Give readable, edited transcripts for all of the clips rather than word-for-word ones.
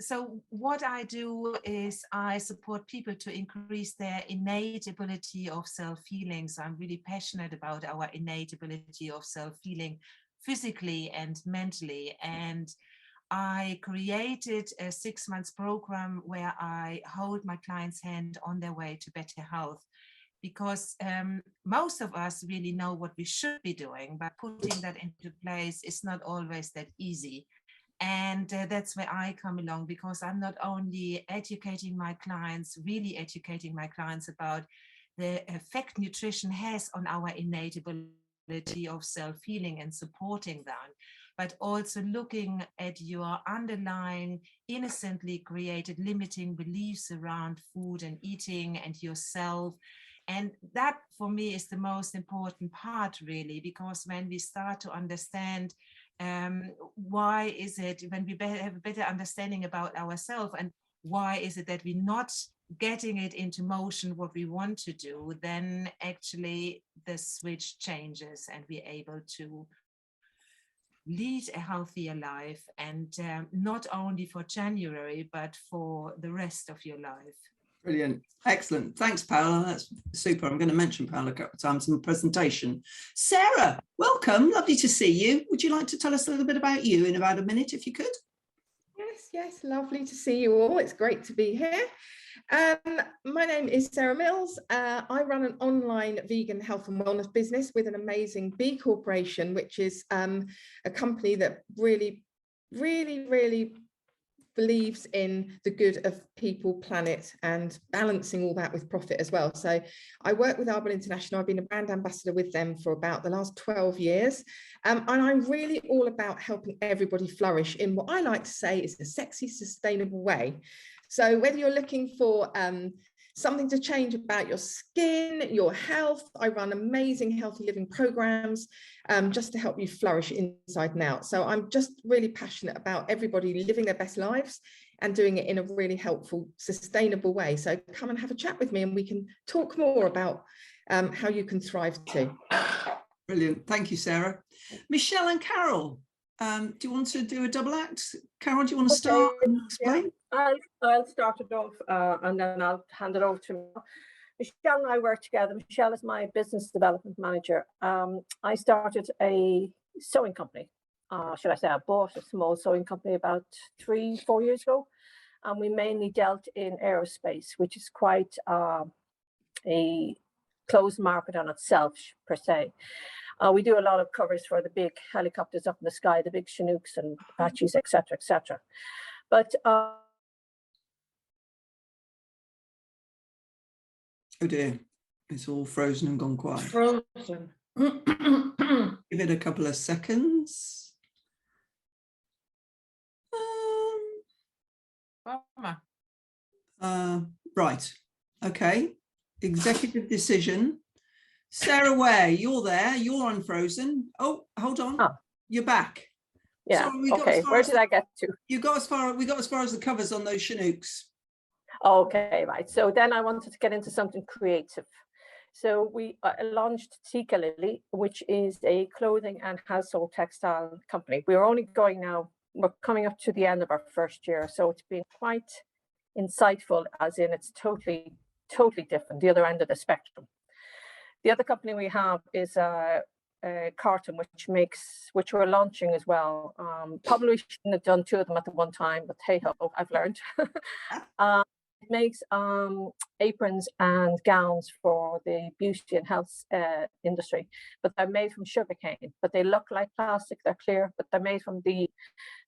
so what I do is I support people to increase their innate ability of self-healing. So I'm really passionate about our innate ability of self-healing physically and mentally. And I created a 6-month program where I hold my clients' hand on their way to better health, because most of us really know what we should be doing, but putting that into place is not always that easy. And that's where I come along, because I'm not only educating my clients, really educating my clients about the effect nutrition has on our innate ability of self-healing and supporting that, but also looking at your underlying innocently created limiting beliefs around food and eating and yourself. And that for me is the most important part, really, because when we start to understand why is it, when we have a better understanding about ourselves, and why is it that we're not getting it into motion what we want to do, then actually the switch changes and we're able to lead a healthier life, and not only for January, but for the rest of your life. Brilliant. Excellent. Thanks, Paola. That's super. I'm going to mention Paola a couple of times in the presentation. Sarah, welcome. Lovely to see you. Would you like to tell us a little bit about you in about a minute, if you could? Yes, lovely to see you all. It's great to be here. My name is Sarah Mills. I run an online vegan health and wellness business with an amazing B Corporation, which is a company that really believes in the good of people, planet, and balancing all that with profit as well. So I work with Arbonne International. I've been a brand ambassador with them for about the last 12 years. And I'm really all about helping everybody flourish in what I like to say is a sexy, sustainable way. So whether you're looking for something to change about your skin, your health, I run amazing healthy living programs just to help you flourish inside and out. So I'm just really passionate about everybody living their best lives and doing it in a really helpful, sustainable way. So come and have a chat with me and we can talk more about how you can thrive too. Brilliant. Thank you, Sarah. Michelle and Carol, do you want to do a double act? Carol, do you want to start and explain? Yeah, I'll start it off and then I'll hand it over to Michelle. And I work together. Michelle is my business development manager. I started a sewing company. Should I say I bought a small sewing company about 3-4 years ago. And we mainly dealt in aerospace, which is quite a closed market on itself, per se. We do a lot of covers for the big helicopters up in the sky, the big Chinooks and Apaches, etc., etc. But oh dear, it's all frozen and gone quiet. Frozen. Give it a couple of seconds. Right. Okay. Executive decision. Sarah Ware, you're there. You're unfrozen. Oh, hold on. Oh. You're back. Yeah. So okay. Where did I get to? We got as far as the covers on those Chinooks. Okay, right. So then I wanted to get into something creative. So we launched Tika Lily, which is a clothing and household textile company. We're only going now. We're coming up to the end of our first year, so it's been quite insightful. As in, it's totally different. The other end of the spectrum. The other company we have is Carton, which we're launching as well. Probably shouldn't have done two of them at the one time, but hey ho, I've learned. It makes aprons and gowns for the beauty and health industry, but they're made from sugarcane. But they look like plastic; they're clear, but they're made from the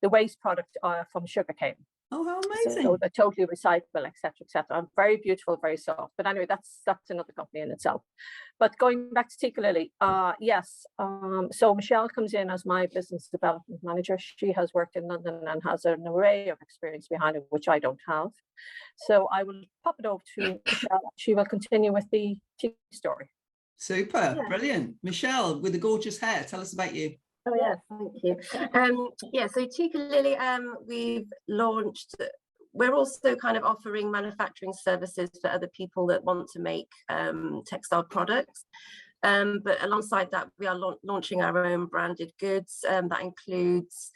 waste product from sugarcane. Oh, how amazing! So they're totally recyclable, etc., etc. Very beautiful, very soft. But anyway, that's another company in itself. But going back to Tika Lily, yes. So Michelle comes in as my business development manager. She has worked in London and has an array of experience behind it, which I don't have. So I will pop it over to Michelle. She will continue with the Tika story. Super, brilliant. Michelle, with the gorgeous hair, tell us about you. Oh yeah, thank you. Yeah, so Tika Lily, we've launched. We're also kind of offering manufacturing services for other people that want to make textile products. But alongside that, we are launching our own branded goods. That includes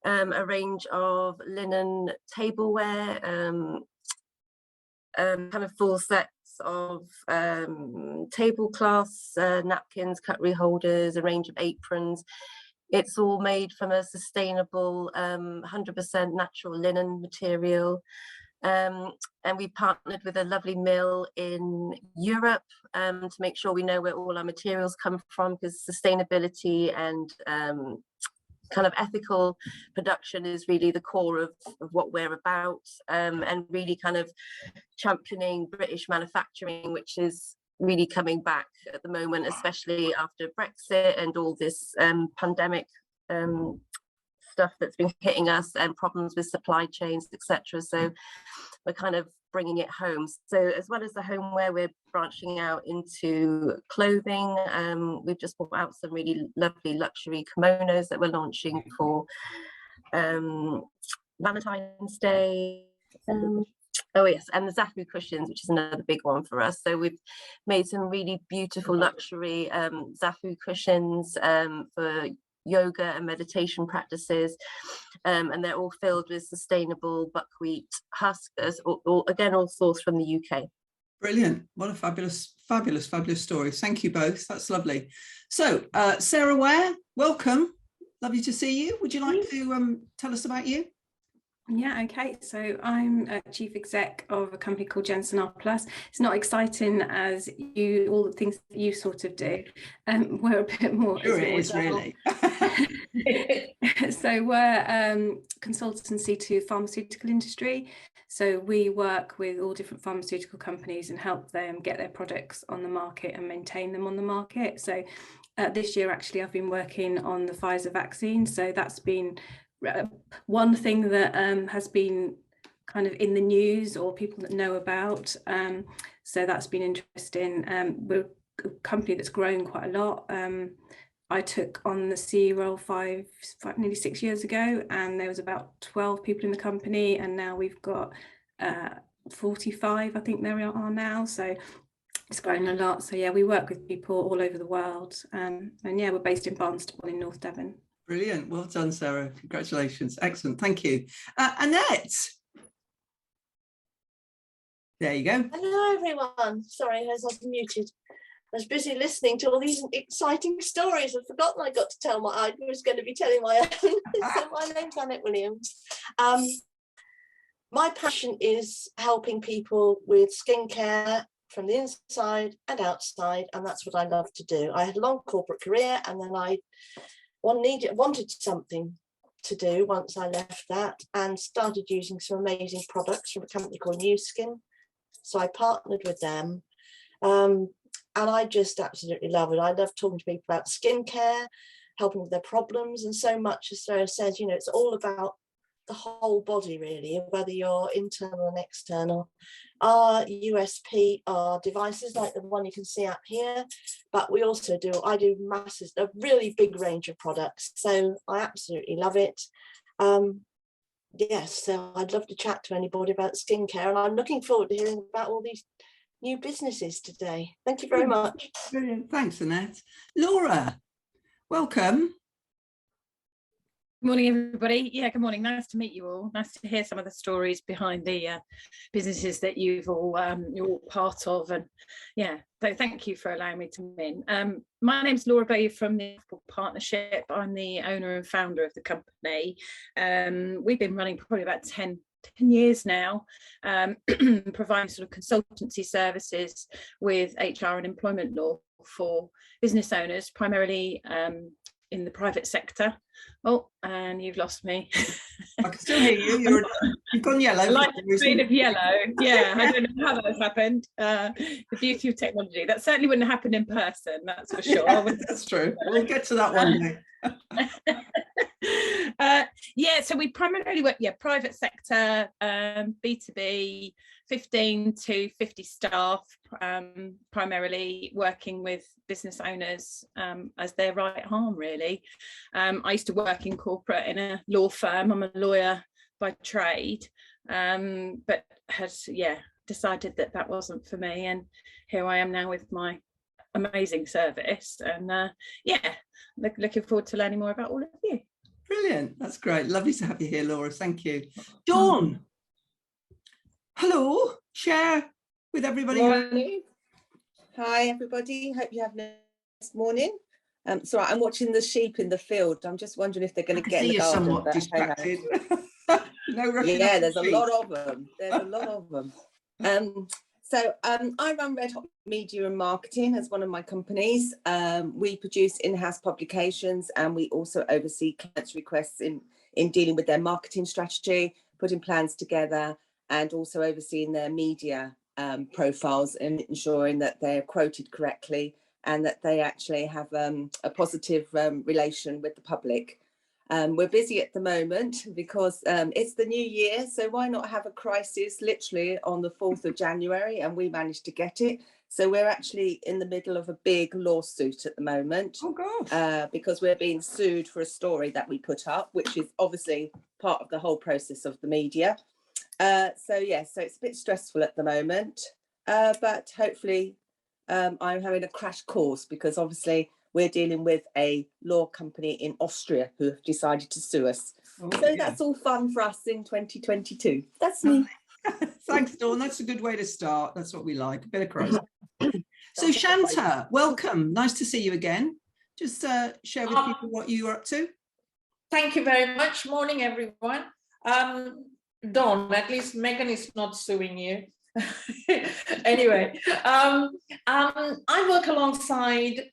a range of linen tableware, kind of full sets of tablecloths, napkins, cutlery holders, a range of aprons. It's all made from a sustainable 100% natural linen material. And we partnered with a lovely mill in Europe to make sure we know where all our materials come from, because sustainability and kind of ethical production is really the core of what we're about, and really kind of championing British manufacturing, which is really coming back at the moment, especially after Brexit and all this pandemic stuff that's been hitting us, and problems with supply chains, etc. So we're kind of bringing it home. So as well as the homeware, we're branching out into clothing. We've just brought out some really lovely luxury kimonos that we're launching for Valentine's Day. Oh yes, and the Zafu cushions, which is another big one for us. So we've made some really beautiful luxury Zafu cushions for yoga and meditation practices, and they're all filled with sustainable buckwheat husks, again all sourced from the UK. Brilliant. What a fabulous story. Thank you both. That's lovely. So Sarah Ware, welcome. Lovely to see you. Would you like to tell us about you? Yeah, okay. So I'm a chief exec of a company called Jensen R Plus. It's not exciting as all the things that you sort of do. We're a bit more. Sure, it is really. So we're consultancy to pharmaceutical industry. So we work with all different pharmaceutical companies and help them get their products on the market and maintain them on the market. So this year, actually, I've been working on the Pfizer vaccine. So that's been one thing that has been kind of in the news or people that know about. So that's been interesting. We're a company that's grown quite a lot. I took on the CEO role nearly 6 years ago, and there was about 12 people in the company, and now we've got 45, I think there are now. So it's grown a lot. So yeah, we work with people all over the world. And yeah, we're based in Barnstaple in North Devon. Brilliant. Well done, Sarah. Congratulations. Excellent. Thank you. Annette. There you go. Hello, everyone. Sorry, I was muted. I was busy listening to all these exciting stories. I've forgotten I got to tell I was going to be telling my own. So my name's Annette Williams. My passion is helping people with skincare from the inside and outside, and that's what I love to do. I had a long corporate career, and then I wanted something to do once I left that, and started using some amazing products from a company called New Skin. So I partnered with them, and I just absolutely love it. I love talking to people about skincare, helping with their problems, and so much, as Sarah says, you know, it's all about the whole body really, whether you're internal and external. Our USP are devices like the one you can see up here, but I do masses, a really big range of products, so I absolutely love it. Yes, so I'd love to chat to anybody about skincare, and I'm looking forward to hearing about all these new businesses today. Thank you very much. Brilliant. Thanks, Annette. Laura, welcome. Good morning, everybody. Yeah, good morning. Nice to meet you all. Nice to hear some of the stories behind the businesses that you're all part of. And yeah, so thank you for allowing me to come in. My name's Laura Bay from the Partnership. I'm the owner and founder of the company. We've been running probably about 10 years now, providing sort of consultancy services with HR and employment law for business owners, primarily in the private sector. Oh, and you've lost me. I can still hear you. You've gone yellow. Like a shade of yellow. Yeah, I don't know how that has happened. The beauty of technology. That certainly wouldn't happen in person, that's for sure. That's true. We'll get to that one day. Yeah, so we primarily work, private sector, B2B, 15 to 50 staff, primarily working with business owners as their right arm, really. I used to work in corporate in a law firm. I'm a lawyer by trade, but had decided that wasn't for me, and here I am now with my amazing service, and looking forward to learning more about all of you. Brilliant. That's great. Lovely to have you here, Laura. Thank you. Dawn. Hello. Share with everybody. Morning. Hi, everybody. Hope you have a nice morning. So I'm watching the sheep in the field. I'm just wondering if they're going to get in the garden. Somewhat distracted. No, yeah, there's a lot of them. There's a lot of them. So I run Red Hot Media and Marketing as one of my companies. We produce in-house publications, and we also oversee clients' requests in dealing with their marketing strategy, putting plans together, and also overseeing their media profiles and ensuring that they're quoted correctly and that they actually have a positive relation with the public. We're busy at the moment because it's the new year, so why not have a crisis literally on the 4th of January, and we managed to get it. So we're actually in the middle of a big lawsuit at the moment. Oh gosh. Because we're being sued for a story that we put up, which is obviously part of the whole process of the media. So it's a bit stressful at the moment, but hopefully I'm having a crash course because obviously we're dealing with a law company in Austria who have decided to sue us. That's all fun for us in 2022. That's me. Thanks, Dawn. That's a good way to start. That's what we like, a bit of crisis. So Shanta, welcome. Nice to see you again. Just share with people what you are up to. Thank you very much. Morning, everyone. Dawn, at least Megan is not suing you. Anyway, I work alongside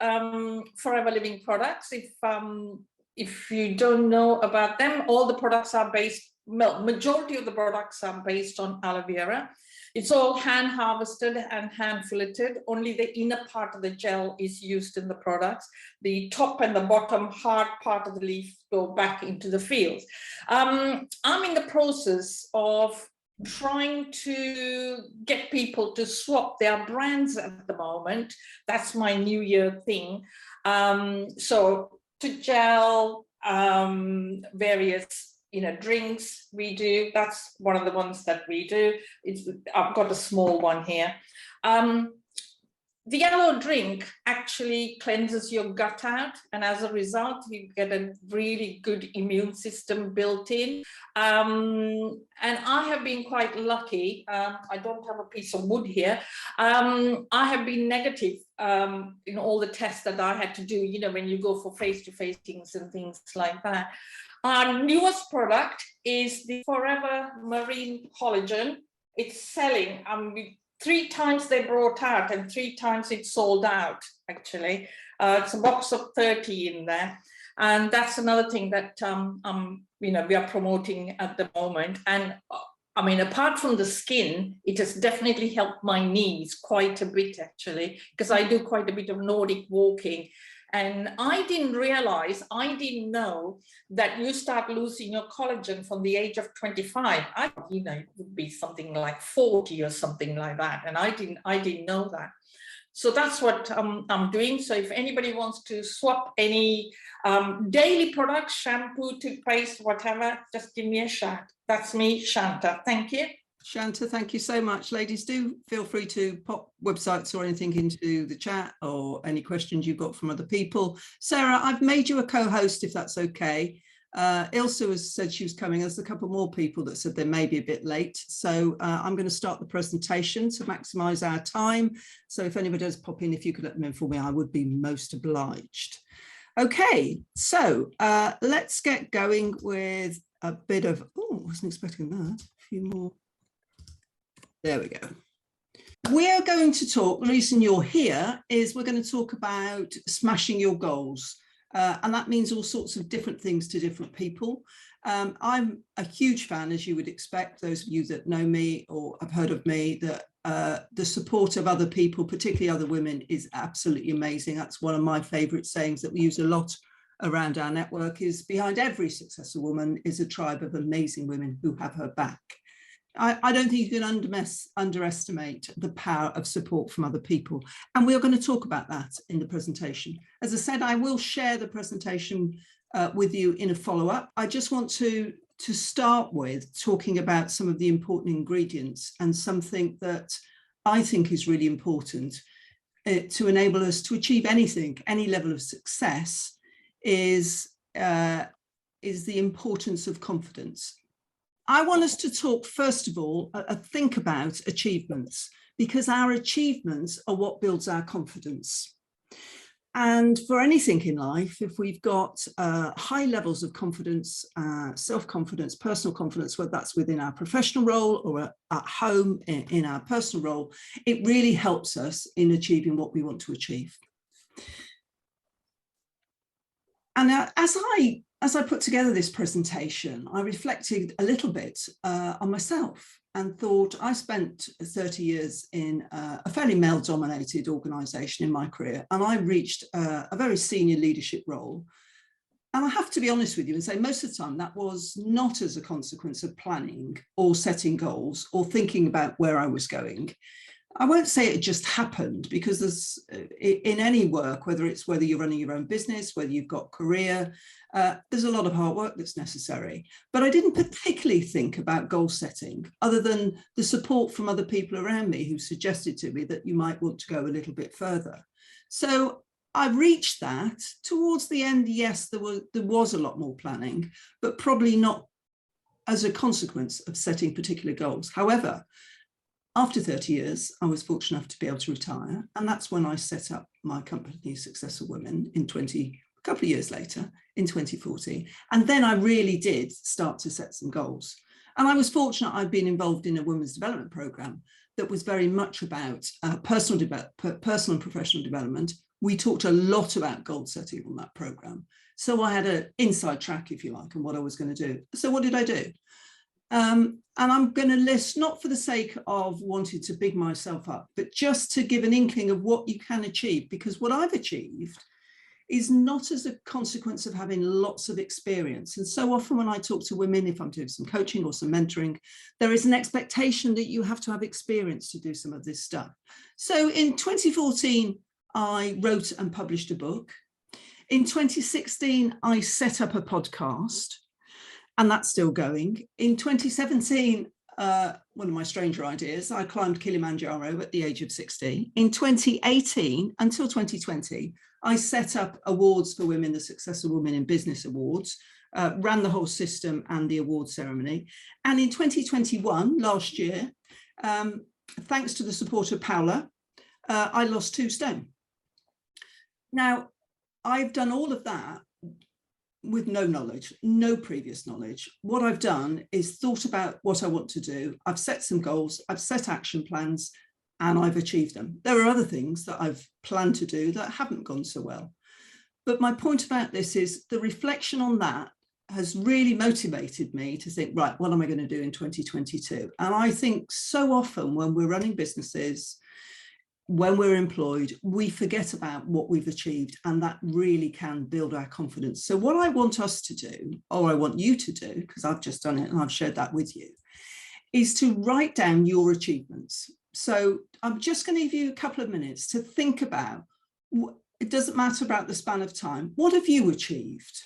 Forever Living Products. If you don't know about them, all the products are based, well, majority of the products are based on aloe vera. It's all hand harvested and hand filleted. Only the inner part of the gel is used in the products. The top and the bottom hard part of the leaf go back into the fields. I'm in the process of trying to get people to swap their brands at the moment. That's my New Year thing. So to gel, various drinks we do. That's one of the ones that we do. I've got a small one here. The yellow drink actually cleanses your gut out, and as a result, you get a really good immune system built in. And I have been quite lucky. I don't have a piece of wood here. I have been negative in all the tests that I had to do, when you go for face-to-face things and things like that. Our newest product is the Forever Marine Collagen. It's selling. 3 times they brought out and 3 times it sold out, actually. It's a box of 30 in there. And that's another thing that we are promoting at the moment. And I mean, apart from the skin, it has definitely helped my knees quite a bit, actually, because I do quite a bit of Nordic walking. And I didn't know that you start losing your collagen from the age of 25. It would be something like 40 or something like that. And I didn't know that. So that's what I'm doing. So if anybody wants to swap any daily products, shampoo, toothpaste, whatever, just give me a shout. That's me, Shanta. Thank you. Shanta, thank you so much. Ladies, do feel free to pop websites or anything into the chat or any questions you've got from other people. Sarah, I've made you a co-host if that's okay. Ilse has said she was coming. There's a couple more people that said they may be a bit late. So I'm going to start the presentation to maximise our time. So if anybody does pop in, if you could let them in for me, I would be most obliged. Okay, so let's get going with a bit of, oh, I wasn't expecting that. A few more. There we go. We are going to talk, the reason you're here is we're going to talk about smashing your goals. And that means all sorts of different things to different people. I'm a huge fan, as you would expect, those of you that know me or have heard of me, that the support of other people, particularly other women, is absolutely amazing. That's one of my favourite sayings that we use a lot around our network, is behind every successful woman is a tribe of amazing women who have her back. I don't think you can underestimate the power of support from other people. And we are going to talk about that in the presentation. As I said, I will share the presentation with you in a follow-up. I just want to start with talking about some of the important ingredients, and something that I think is really important to enable us to achieve anything, any level of success, is is the importance of confidence. I want us to talk, first of all, think about achievements, because our achievements are what builds our confidence. And for anything in life, if we've got high levels of confidence, self-confidence, personal confidence, whether that's within our professional role or at home in our personal role, it really helps us in achieving what we want to achieve. And as I put together this presentation, I reflected a little bit on myself and thought I spent 30 years in a fairly male-dominated organisation in my career, and I reached a very senior leadership role. And I have to be honest with you and say most of the time that was not as a consequence of planning or setting goals or thinking about where I was going. I won't say it just happened, because there's in any work, whether you're running your own business, whether you've got career, there's a lot of hard work that's necessary. But I didn't particularly think about goal setting, other than the support from other people around me who suggested to me that you might want to go a little bit further. So I reached that towards the end. Yes, there was a lot more planning, but probably not as a consequence of setting particular goals. However, after 30 years, I was fortunate enough to be able to retire. And that's when I set up my company, Successful Women, a couple of years later, in 2014. And then I really did start to set some goals. And I was fortunate I'd been involved in a women's development program that was very much about personal and professional development. We talked a lot about goal setting on that program. So I had an inside track, if you like, on what I was going to do. So what did I do? And I'm going to list, not for the sake of wanting to big myself up, but just to give an inkling of what you can achieve, because what I've achieved is not as a consequence of having lots of experience. And so often when I talk to women, if I'm doing some coaching or some mentoring, there is an expectation that you have to have experience to do some of this stuff. So in 2014, I wrote and published a book. In 2016, I set up a podcast. And that's still going. In 2017, one of my stranger ideas, I climbed Kilimanjaro at the age of 60. In 2018 until 2020, I set up awards for women, the Successful Women in Business Awards, ran the whole system and the award ceremony. And in 2021, last year, thanks to the support of Paula, I lost 2 stone. Now, I've done all of that with no knowledge, no previous knowledge. What I've done is thought about what I want to do. I've set some goals, I've set action plans, and I've achieved them. There are other things that I've planned to do that haven't gone so well. But my point about this is the reflection on that has really motivated me to think, right, what am I going to do in 2022? And I think so often when we're running businesses, when we're employed, we forget about what we've achieved, and that really can build our confidence. So what I want us to do, or I want you to do, because I've just done it and I've shared that with you, is to write down your achievements. So I'm just going to give you a couple of minutes to think about, it doesn't matter about the span of time, what have you achieved?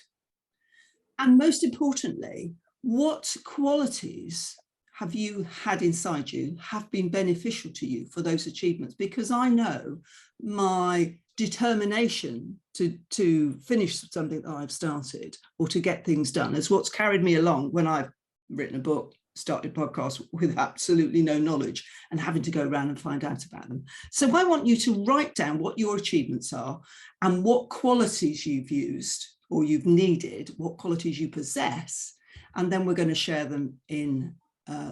And most importantly, what qualities have you had inside you have been beneficial to you for those achievements? Because I know my determination to finish something that I've started or to get things done is what's carried me along when I've written a book, started podcasts with absolutely no knowledge and having to go around and find out about them. So I want you to write down what your achievements are and what qualities you've used or you've needed, what qualities you possess, and then we're going to share them in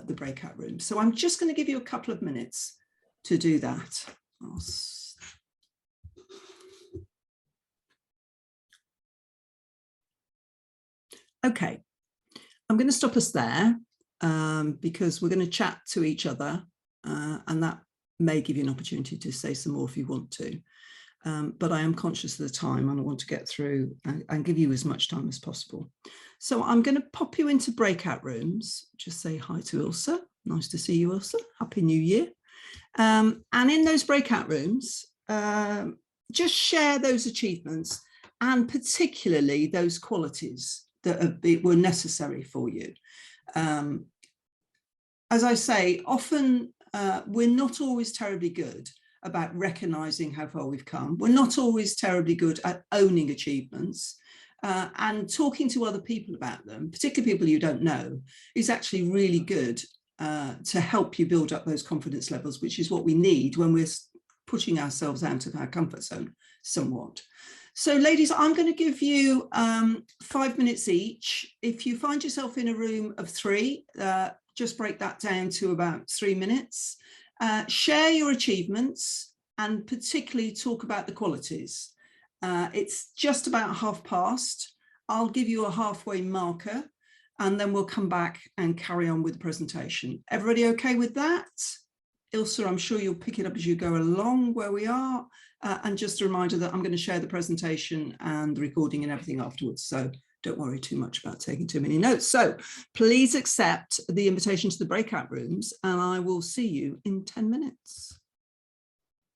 the breakout room. So I'm just going to give you a couple of minutes to do that. Okay, I'm going to stop us there because we're going to chat to each other and that may give you an opportunity to say some more if you want to. But I am conscious of the time and I want to get through and give you as much time as possible. So I'm going to pop you into breakout rooms. Just say hi to Ilse. Nice to see you, Ilse. Happy New Year. And in those breakout rooms, just share those achievements and particularly those qualities that were necessary for you. As I say, often we're not always terribly good about recognizing how far we've come. We're not always terribly good at owning achievements. and talking to other people about them, particularly people you don't know, is actually really good to help you build up those confidence levels, which is what we need when we're pushing ourselves out of our comfort zone somewhat. So ladies, I'm going to give you 5 minutes each. If you find yourself in a room of 3, just break that down to about 3 minutes. Share your achievements and particularly talk about the qualities. It's just about past. I'll give you a halfway marker and then we'll come back and carry on with the presentation. Everybody okay with that? Ilse, I'm sure you'll pick it up as you go along where we are. And just a reminder that I'm going to share the presentation and the recording and everything afterwards. So don't worry too much about taking too many notes. So please accept the invitation to the breakout rooms and I will see you in 10 minutes.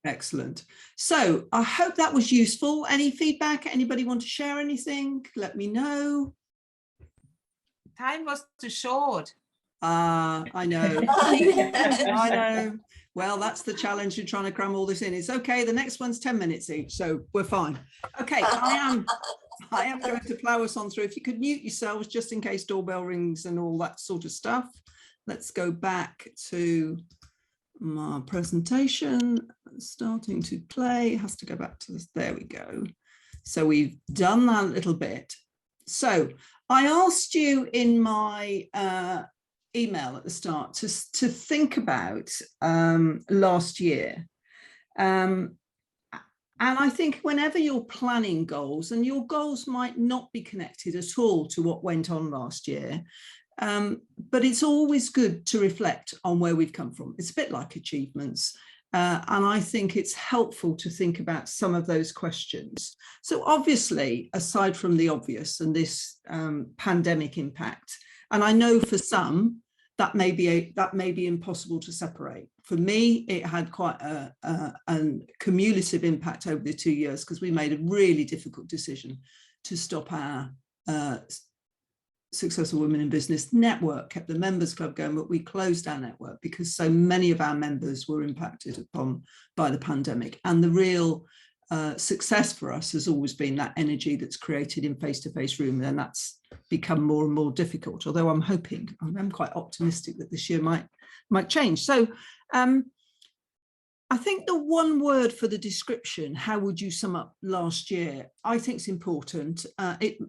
Excellent. So I hope that was useful. Any feedback? Anybody want to share anything? Let me know. Time was too short. I know. I know. Well, that's the challenge in trying to cram all this in. It's okay. The next one's 10 minutes each, so we're fine. Okay, I am going to plow us on through. If you could mute yourselves just in case doorbell rings and all that sort of stuff. Let's go back to my presentation. Starting to play. It has to go back to this. There we go. So we've done that a little bit. So I asked you in my email at the start to think about last year. And I think whenever you're planning goals, and your goals might not be connected at all to what went on last year, but it's always good to reflect on where we've come from. It's a bit like achievements. And I think it's helpful to think about some of those questions. So obviously, aside from the obvious and this pandemic impact, and I know for some, that may be impossible to separate. For me, it had quite a cumulative impact over the 2 years because we made a really difficult decision to stop our Successful Women in Business network, kept the members club going, but we closed our network because so many of our members were impacted upon by the pandemic. And the real success for us has always been that energy that's created in face-to-face room, and that's become more and more difficult, although I'm quite optimistic that this year might change. So I think the one word for the description, how would you sum up last year? I think it's important.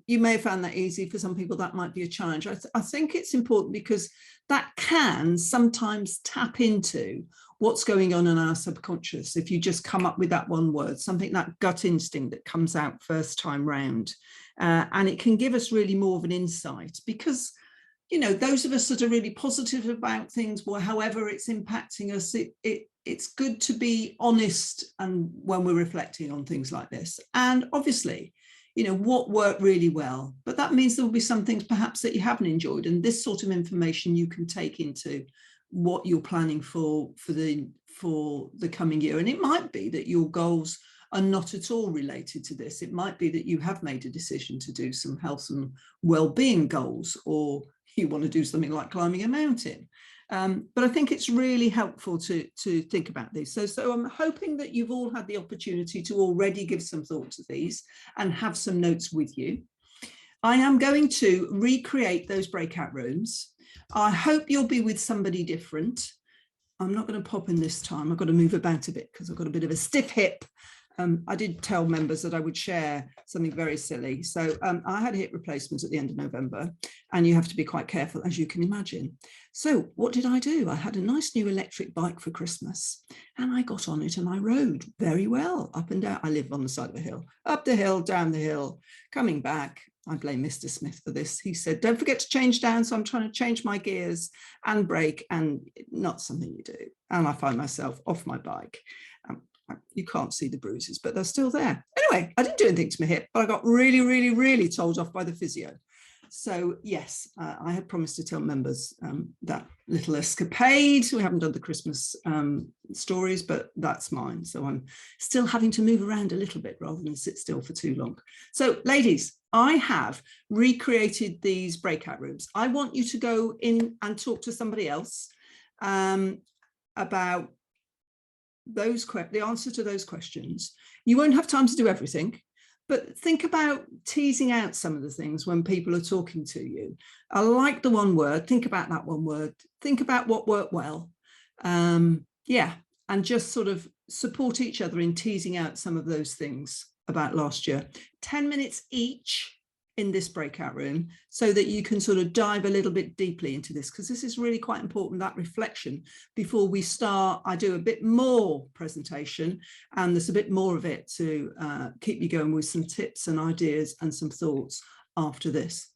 You may have found that easy. For some people, that might be a challenge. I think it's important because that can sometimes tap into what's going on in our subconscious. If you just come up with that one word, something, that gut instinct that comes out first time round. And it can give us really more of an insight because, you know, those of us that are really positive about things, or however it's impacting us, it's good to be honest and when we're reflecting on things like this. And obviously, you know, what worked really well, but that means there will be some things perhaps that you haven't enjoyed, and this sort of information you can take into what you're planning for the coming year. And it might be that your goals are not at all related to this. It might be that you have made a decision to do some health and well-being goals, or you want to do something like climbing a mountain. But I think it's really helpful to think about these. So I'm hoping that you've all had the opportunity to already give some thought to these and have some notes with you. I am going to recreate those breakout rooms. I hope you'll be with somebody different. I'm not going to pop in this time. I've got to move about a bit because I've got a bit of a stiff hip. I did tell members that I would share something very silly. So I had a hip replacement at the end of November, and you have to be quite careful, as you can imagine. So what did I do? I had a nice new electric bike for Christmas, and I got on it and I rode very well up and down. I live on the side of a hill, up the hill, down the hill, coming back. I blame Mr. Smith for this. He said, don't forget to change down. So I'm trying to change my gears and brake, and not something you do. And I find myself off my bike. You can't see the bruises, but they're still there. Anyway, I didn't do anything to my hip, but I got really, really, really told off by the physio. So yes, I had promised to tell members that little escapade. We haven't done the Christmas stories, but that's mine. So I'm still having to move around a little bit rather than sit still for too long. So ladies, I have recreated these breakout rooms. I want you to go in and talk to somebody else about the answer to those questions. You won't have time to do everything, but think about teasing out some of the things when people are talking to you. I like the one word. Think about that one word. Think about what worked well. Yeah, and just sort of support each other in teasing out some of those things about last year. 10 minutes each in this breakout room so that you can sort of dive a little bit deeply into this, because this is really quite important, that reflection before we start. I do a bit more presentation and there's a bit more of it to keep you going with some tips and ideas and some thoughts after this.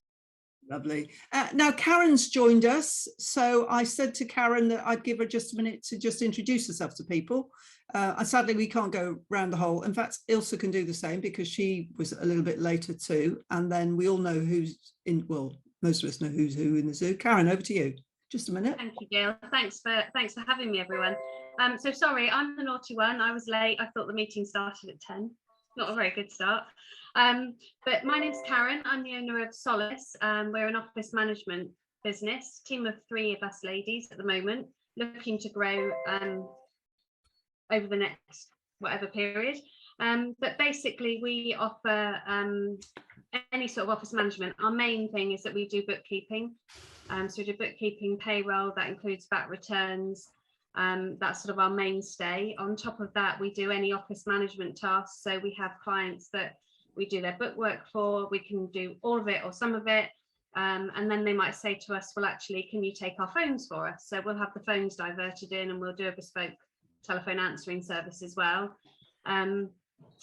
Lovely. Now Karen's joined us, so I said to Karen that I'd give her just a minute to just introduce herself to people. And sadly we can't go round the whole. In fact, Ilse can do the same because she was a little bit later too, and then we all know who's in, well, most of us know who's who in the zoo. Karen, over to you. Just a minute. Thank you, Gail. Thanks for having me, everyone. So sorry, I'm the naughty one. I was late. I thought the meeting started at 10. Not a very good start. But my name's Karen. I'm the owner of Solace. We're an office management business, team of 3 of us ladies at the moment, looking to grow over the next whatever period. But basically we offer any sort of office management. Our main thing is that we do bookkeeping. So we do bookkeeping, payroll, that includes VAT returns. That's sort of our mainstay. On top of that, we do any office management tasks. So we have clients that we do their bookwork for. We can do all of it or some of it. And then they might say to us, well, actually, can you take our phones for us? So we'll have the phones diverted in and we'll do a bespoke telephone answering service as well. And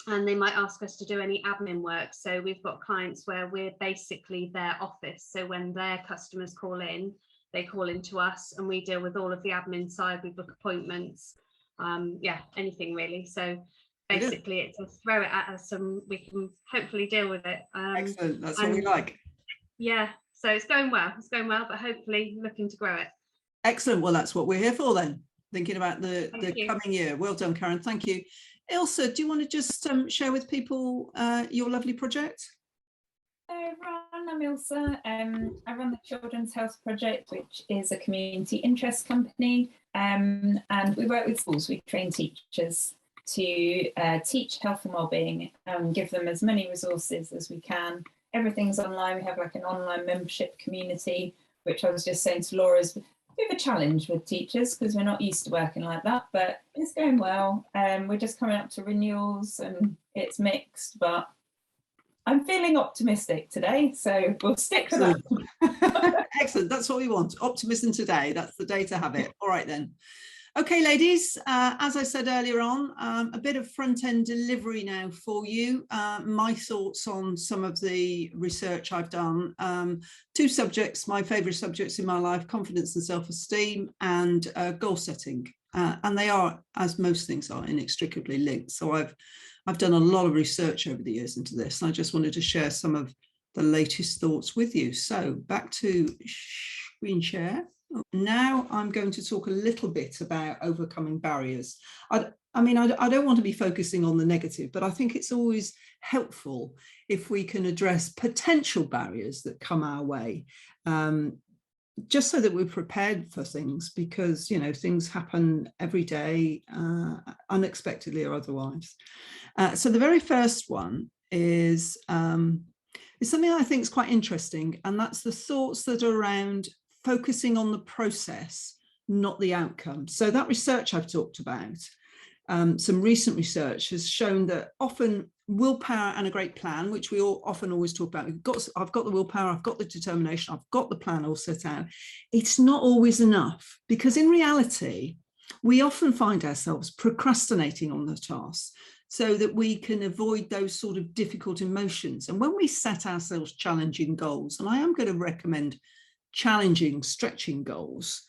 they might ask us to do any admin work. So we've got clients where we're basically their office. So when their customers call in, they call into us and we deal with all of the admin side. We book appointments, yeah, anything really. So basically it's a throw it at us and we can hopefully deal with it. Excellent, that's what we like. Yeah, so it's going well, but hopefully looking to grow it. Excellent, well that's what we're here for then, thinking about the coming year. Well done, Karen, thank you. Ilse, do you want to just share with people your lovely project? Hello everyone, I'm Ilse. I run the Children's Health Project, which is a community interest company, and we work with schools. We train teachers to teach health and wellbeing and give them as many resources as we can. Everything's online. We have like an online membership community, which I was just saying to Laura is a bit of a challenge with teachers because we're not used to working like that, but it's going well. We're just coming up to renewals and it's mixed, but I'm feeling optimistic today, so we'll stick to that. Excellent, that's what we want. Optimism today, that's the day to have it. All right then. Okay, ladies, as I said earlier on, a bit of front-end delivery now for you. My thoughts on some of the research I've done. 2 subjects, my favourite subjects in my life, confidence and self-esteem and goal setting. And they are, as most things are, inextricably linked. So I've done a lot of research over the years into this, and I just wanted to share some of the latest thoughts with you. So back to screen share. Now I'm going to talk a little bit about overcoming barriers. I don't want to be focusing on the negative, but I think it's always helpful if we can address potential barriers that come our way, just so that we're prepared for things, because, you know, things happen every day, unexpectedly or otherwise. So the very first one is something I think is quite interesting, and that's the thoughts that are around focusing on the process, not the outcome. So that research I've talked about, some recent research has shown that often willpower and a great plan, which we all often always talk about, I've got the willpower, I've got the determination, I've got the plan all set out. It's not always enough, because in reality, we often find ourselves procrastinating on the tasks so that we can avoid those sort of difficult emotions. And when we set ourselves challenging goals, and I am going to recommend challenging, stretching goals,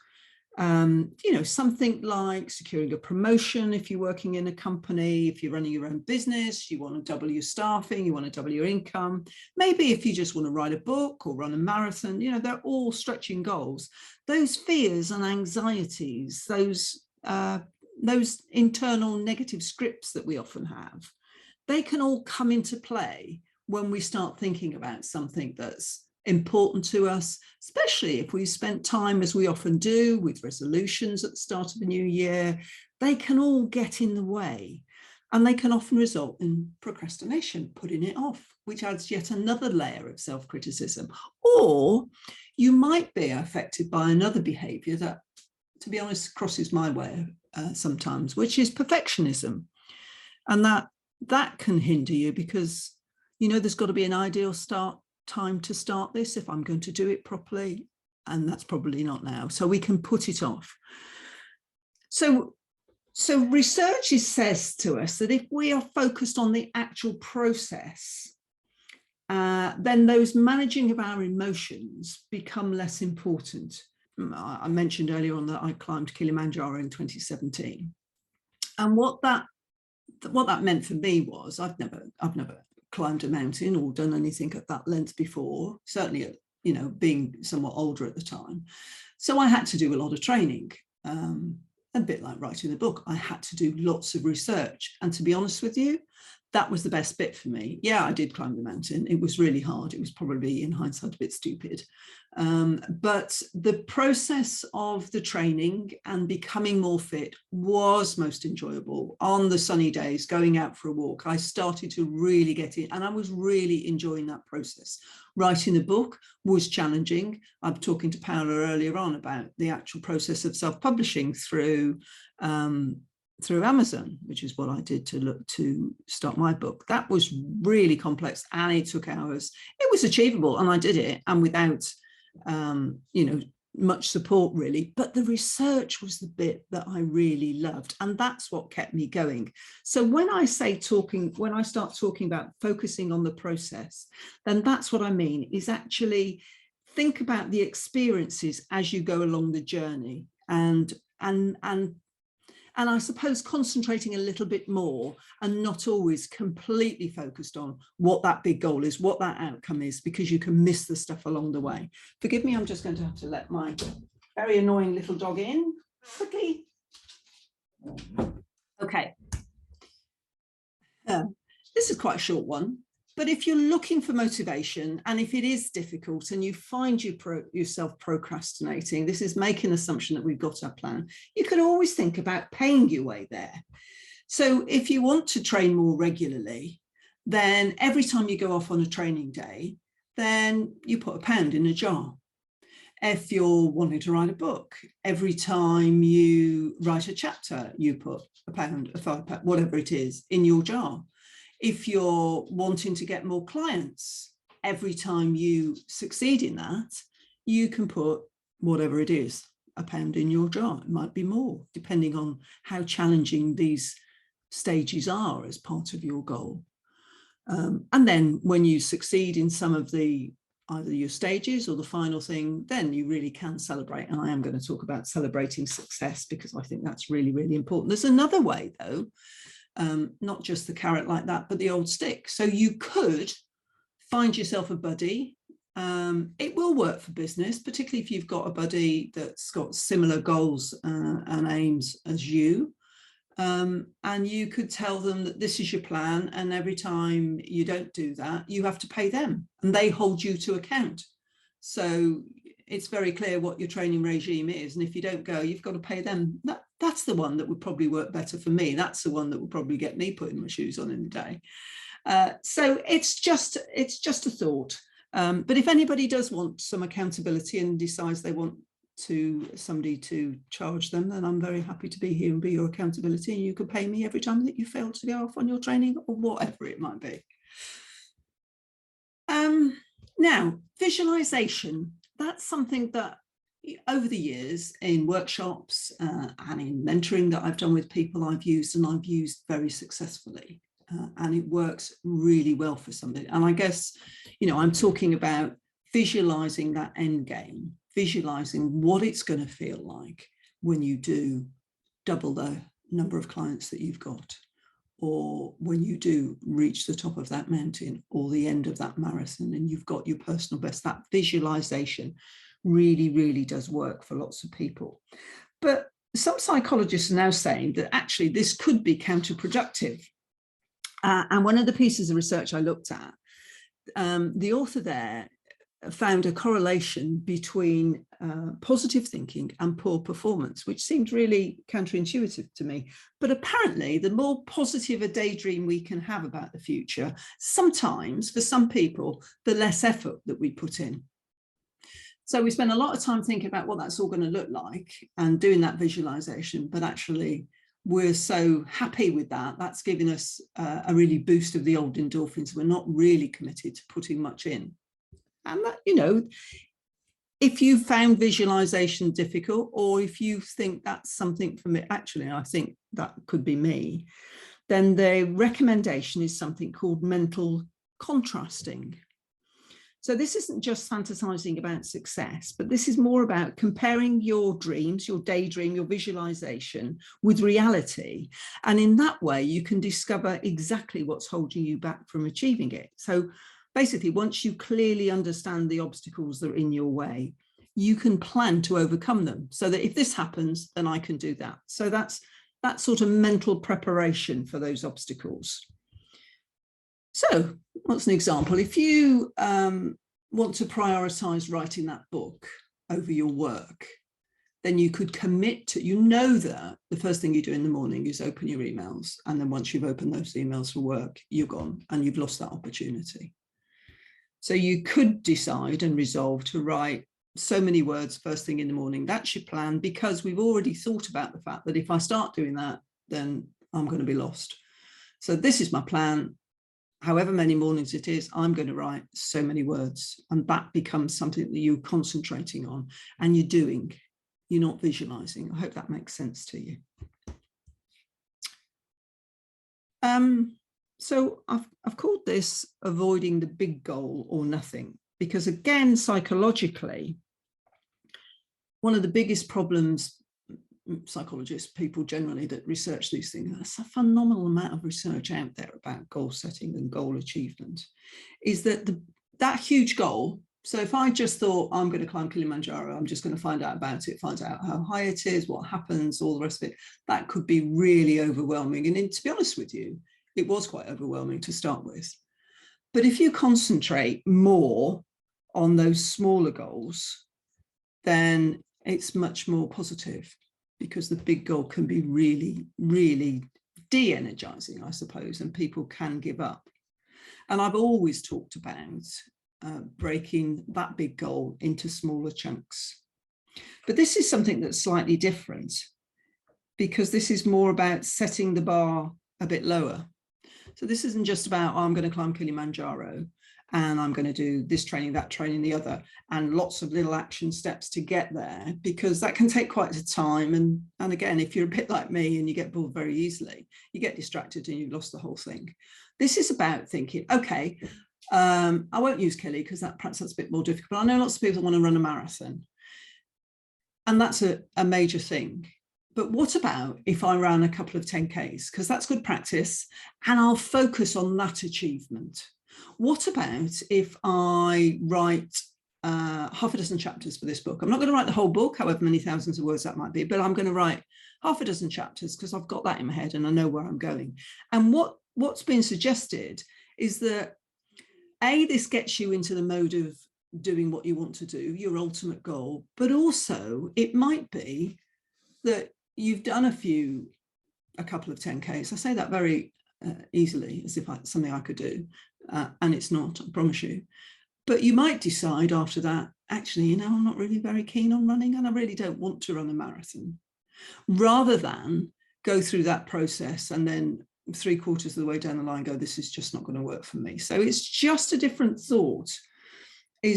you know, something like securing a promotion if you're working in a company, if you're running your own business, you want to double your staffing, you want to double your income. Maybe if you just want to write a book or run a marathon, you know, they're all stretching goals. Those fears and anxieties, those internal negative scripts that we often have, they can all come into play when we start thinking about something that's important to us, especially if we've spent time, as we often do, with resolutions at the start of the new year. They can all get in the way. And they can often result in procrastination, putting it off, which adds yet another layer of self-criticism. Or you might be affected by another behaviour that, to be honest, crosses my way sometimes, which is perfectionism. And that can hinder you because, you know, there's got to be an ideal time to start this if I'm going to do it properly. And that's probably not now. So we can put it off. So research says to us that if we are focused on the actual process, then those managing of our emotions become less important. I mentioned earlier on that I climbed Kilimanjaro in 2017. And what that meant for me was I've never climbed a mountain or done anything at that length before, certainly, you know, being somewhat older at the time. So I had to do a lot of training. A bit like writing the book, I had to do lots of research. And to be honest with you, that was the best bit for me. Yeah, I did climb the mountain. It was really hard. It was probably, in hindsight, a bit stupid. But the process of the training and becoming more fit was most enjoyable. On the sunny days, going out for a walk, I started to really get in, and I was really enjoying that process. Writing the book was challenging. I'm talking to Paola earlier on about the actual process of self-publishing through Amazon, which is what I did to start my book. That was really complex and it took hours. It was achievable and I did it, and without you know, much support really, but the research was the bit that I really loved, and that's what kept me going. So when I start talking about focusing on the process, then that's what I mean, is actually think about the experiences as you go along the journey, and I suppose concentrating a little bit more and not always completely focused on what that big goal is, what that outcome is, because you can miss the stuff along the way. Forgive me, I'm just going to have to let my very annoying little dog in quickly. Okay. This is quite a short one. But if you're looking for motivation, and if it is difficult and you find yourself procrastinating, this is making an assumption that we've got our plan, you can always think about paying your way there. So if you want to train more regularly, then every time you go off on a training day, then you put £1 in a jar. If you're wanting to write a book, every time you write a chapter, you put £1, £5, whatever it is, in your jar. If you're wanting to get more clients, every time you succeed in that, you can put whatever it is, £1 in your jar. It might be more, depending on how challenging these stages are as part of your goal. And then when you succeed in some of either your stages or the final thing, then you really can celebrate. And I am going to talk about celebrating success because I think that's really, really important. There's another way though, not just the carrot like that, but the old stick. So you could find yourself a buddy. It will work for business, particularly if you've got a buddy that's got similar goals and aims as you. And you could tell them that this is your plan, and every time you don't do that, you have to pay them and they hold you to account. So it's very clear what your training regime is, and if you don't go, you've got to pay them. That's the one that would probably work better for me. That's the one that would probably get me putting my shoes on in the day. So it's just a thought. But if anybody does want some accountability and decides they want somebody to charge them, then I'm very happy to be here and be your accountability, and you could pay me every time that you fail to go off on your training or whatever it might be. Now, visualization, that's something that over the years in workshops and in mentoring that I've done with people, I've used very successfully, and it works really well for somebody. And I guess, I'm talking about visualizing that end game, visualizing what it's going to feel like when you do double the number of clients that you've got, or when you do reach the top of that mountain or the end of that marathon and you've got your personal best. That visualization really, really does work for lots of people. But some psychologists are now saying that actually this could be counterproductive. And one of the pieces of research I looked at, the author there found a correlation between positive thinking and poor performance, which seemed really counterintuitive to me. But apparently, the more positive a daydream we can have about the future, sometimes for some people, the less effort that we put in. So we spend a lot of time thinking about what that's all going to look like and doing that visualization, but actually we're so happy with that. That's giving us a really boost of the old endorphins. We're not really committed to putting much in. And that, you know, if you found visualization difficult, or if you think that's something for me, actually, I think that could be me, then the recommendation is something called mental contrasting. So this isn't just fantasizing about success, but this is more about comparing your dreams, your daydream, your visualization with reality. And in that way, you can discover exactly what's holding you back from achieving it. So basically, once you clearly understand the obstacles that are in your way, you can plan to overcome them so that if this happens, then I can do that. So that's that sort of mental preparation for those obstacles. So what's an example? If you want to prioritize writing that book over your work, then you could commit to, you know, that the first thing you do in the morning is open your emails. And then once you've opened those emails for work, you're gone and you've lost that opportunity. So you could decide and resolve to write so many words first thing in the morning. That's your plan, because we've already thought about the fact that if I start doing that, then I'm going to be lost. So this is my plan. However many mornings it is, I'm going to write so many words, and that becomes something that you're concentrating on and you're doing. You're not visualizing. I hope that makes sense to you. So I've called this avoiding the big goal or nothing, because again, psychologically, one of the biggest problems, psychologists, people generally that research these things, there's a phenomenal amount of research out there about goal setting and goal achievement, is that that huge goal. So if I just thought I'm going to climb Kilimanjaro, I'm just going to find out about it, find out how high it is, what happens, all the rest of it, that could be really overwhelming. And to be honest with you, it was quite overwhelming to start with. But if you concentrate more on those smaller goals, then it's much more positive, because the big goal can be really, really de-energizing, I suppose, and people can give up. And I've always talked about breaking that big goal into smaller chunks. But this is something that's slightly different, because this is more about setting the bar a bit lower. So this isn't just about, oh, I'm going to climb Kilimanjaro and I'm going to do this training, that training, the other, and lots of little action steps to get there, because that can take quite a time. And again, if you're a bit like me and you get bored very easily, you get distracted and you've lost the whole thing. This is about thinking, okay, I won't use Kili because perhaps that's a bit more difficult, but I know lots of people want to run a marathon, and that's a major thing. But what about if I ran a couple of 10Ks, because that's good practice and I'll focus on that achievement. What about if I write half a dozen chapters for this book? I'm not going to write the whole book, however many thousands of words that might be, but I'm going to write half a dozen chapters because I've got that in my head and I know where I'm going. And what's been suggested is that this gets you into the mode of doing what you want to do, your ultimate goal, but also it might be that you've done a couple of 10Ks. I say that very easily, as if it's something I could do, and it's not, I promise you. But you might decide after that, actually, you know, I'm not really very keen on running and I really don't want to run a marathon, rather than go through that process and then 3/4 of the way down the line go, this is just not going to work for me. So it's just a different thought. I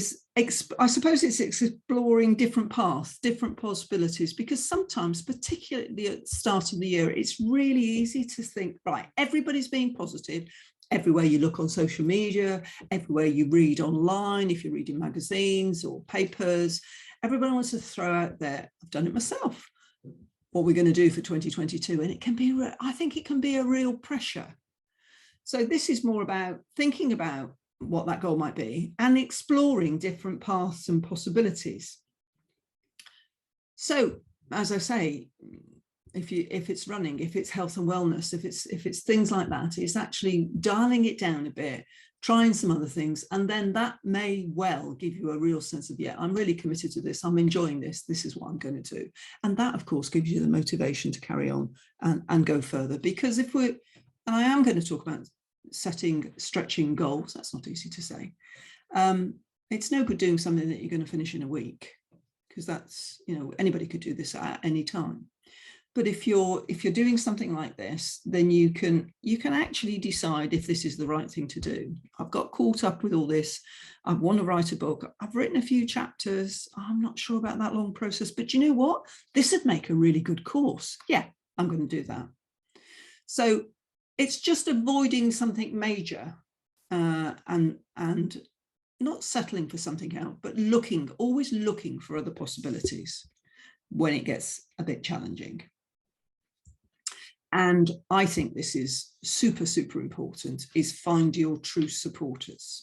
suppose it's exploring different paths, different possibilities, because sometimes, particularly at the start of the year, it's really easy to think, right, everybody's being positive. Everywhere you look on social media, everywhere you read online, if you're reading magazines or papers, everybody wants to throw out there, I've done it myself, what we're going to do for 2022. And it can be, I think it can be a real pressure. So this is more about thinking about what that goal might be and exploring different paths and possibilities. So, as I say, if it's running, if it's health and wellness, if it's things like that, it's actually dialing it down a bit trying some other things, and then that may well give you a real sense of, yeah, I'm really committed to this, I'm enjoying this, this is what I'm going to do. And that, of course, gives you the motivation to carry on and go further. Because if we're, and I am going to talk about stretching goals, that's not easy to say. It's no good doing something that you're going to finish in a week, because that's, you know, anybody could do this at any time. But if you're doing something like this, then you can actually decide if this is the right thing to do. I've got caught up with all this. I want to write a book. I've written a few chapters. I'm not sure about that long process, but you know what? This would make a really good course. Yeah, I'm going to do that. So it's just avoiding something major and not settling for something else, but always looking for other possibilities when it gets a bit challenging. And I think this is super, super important, is find your true supporters.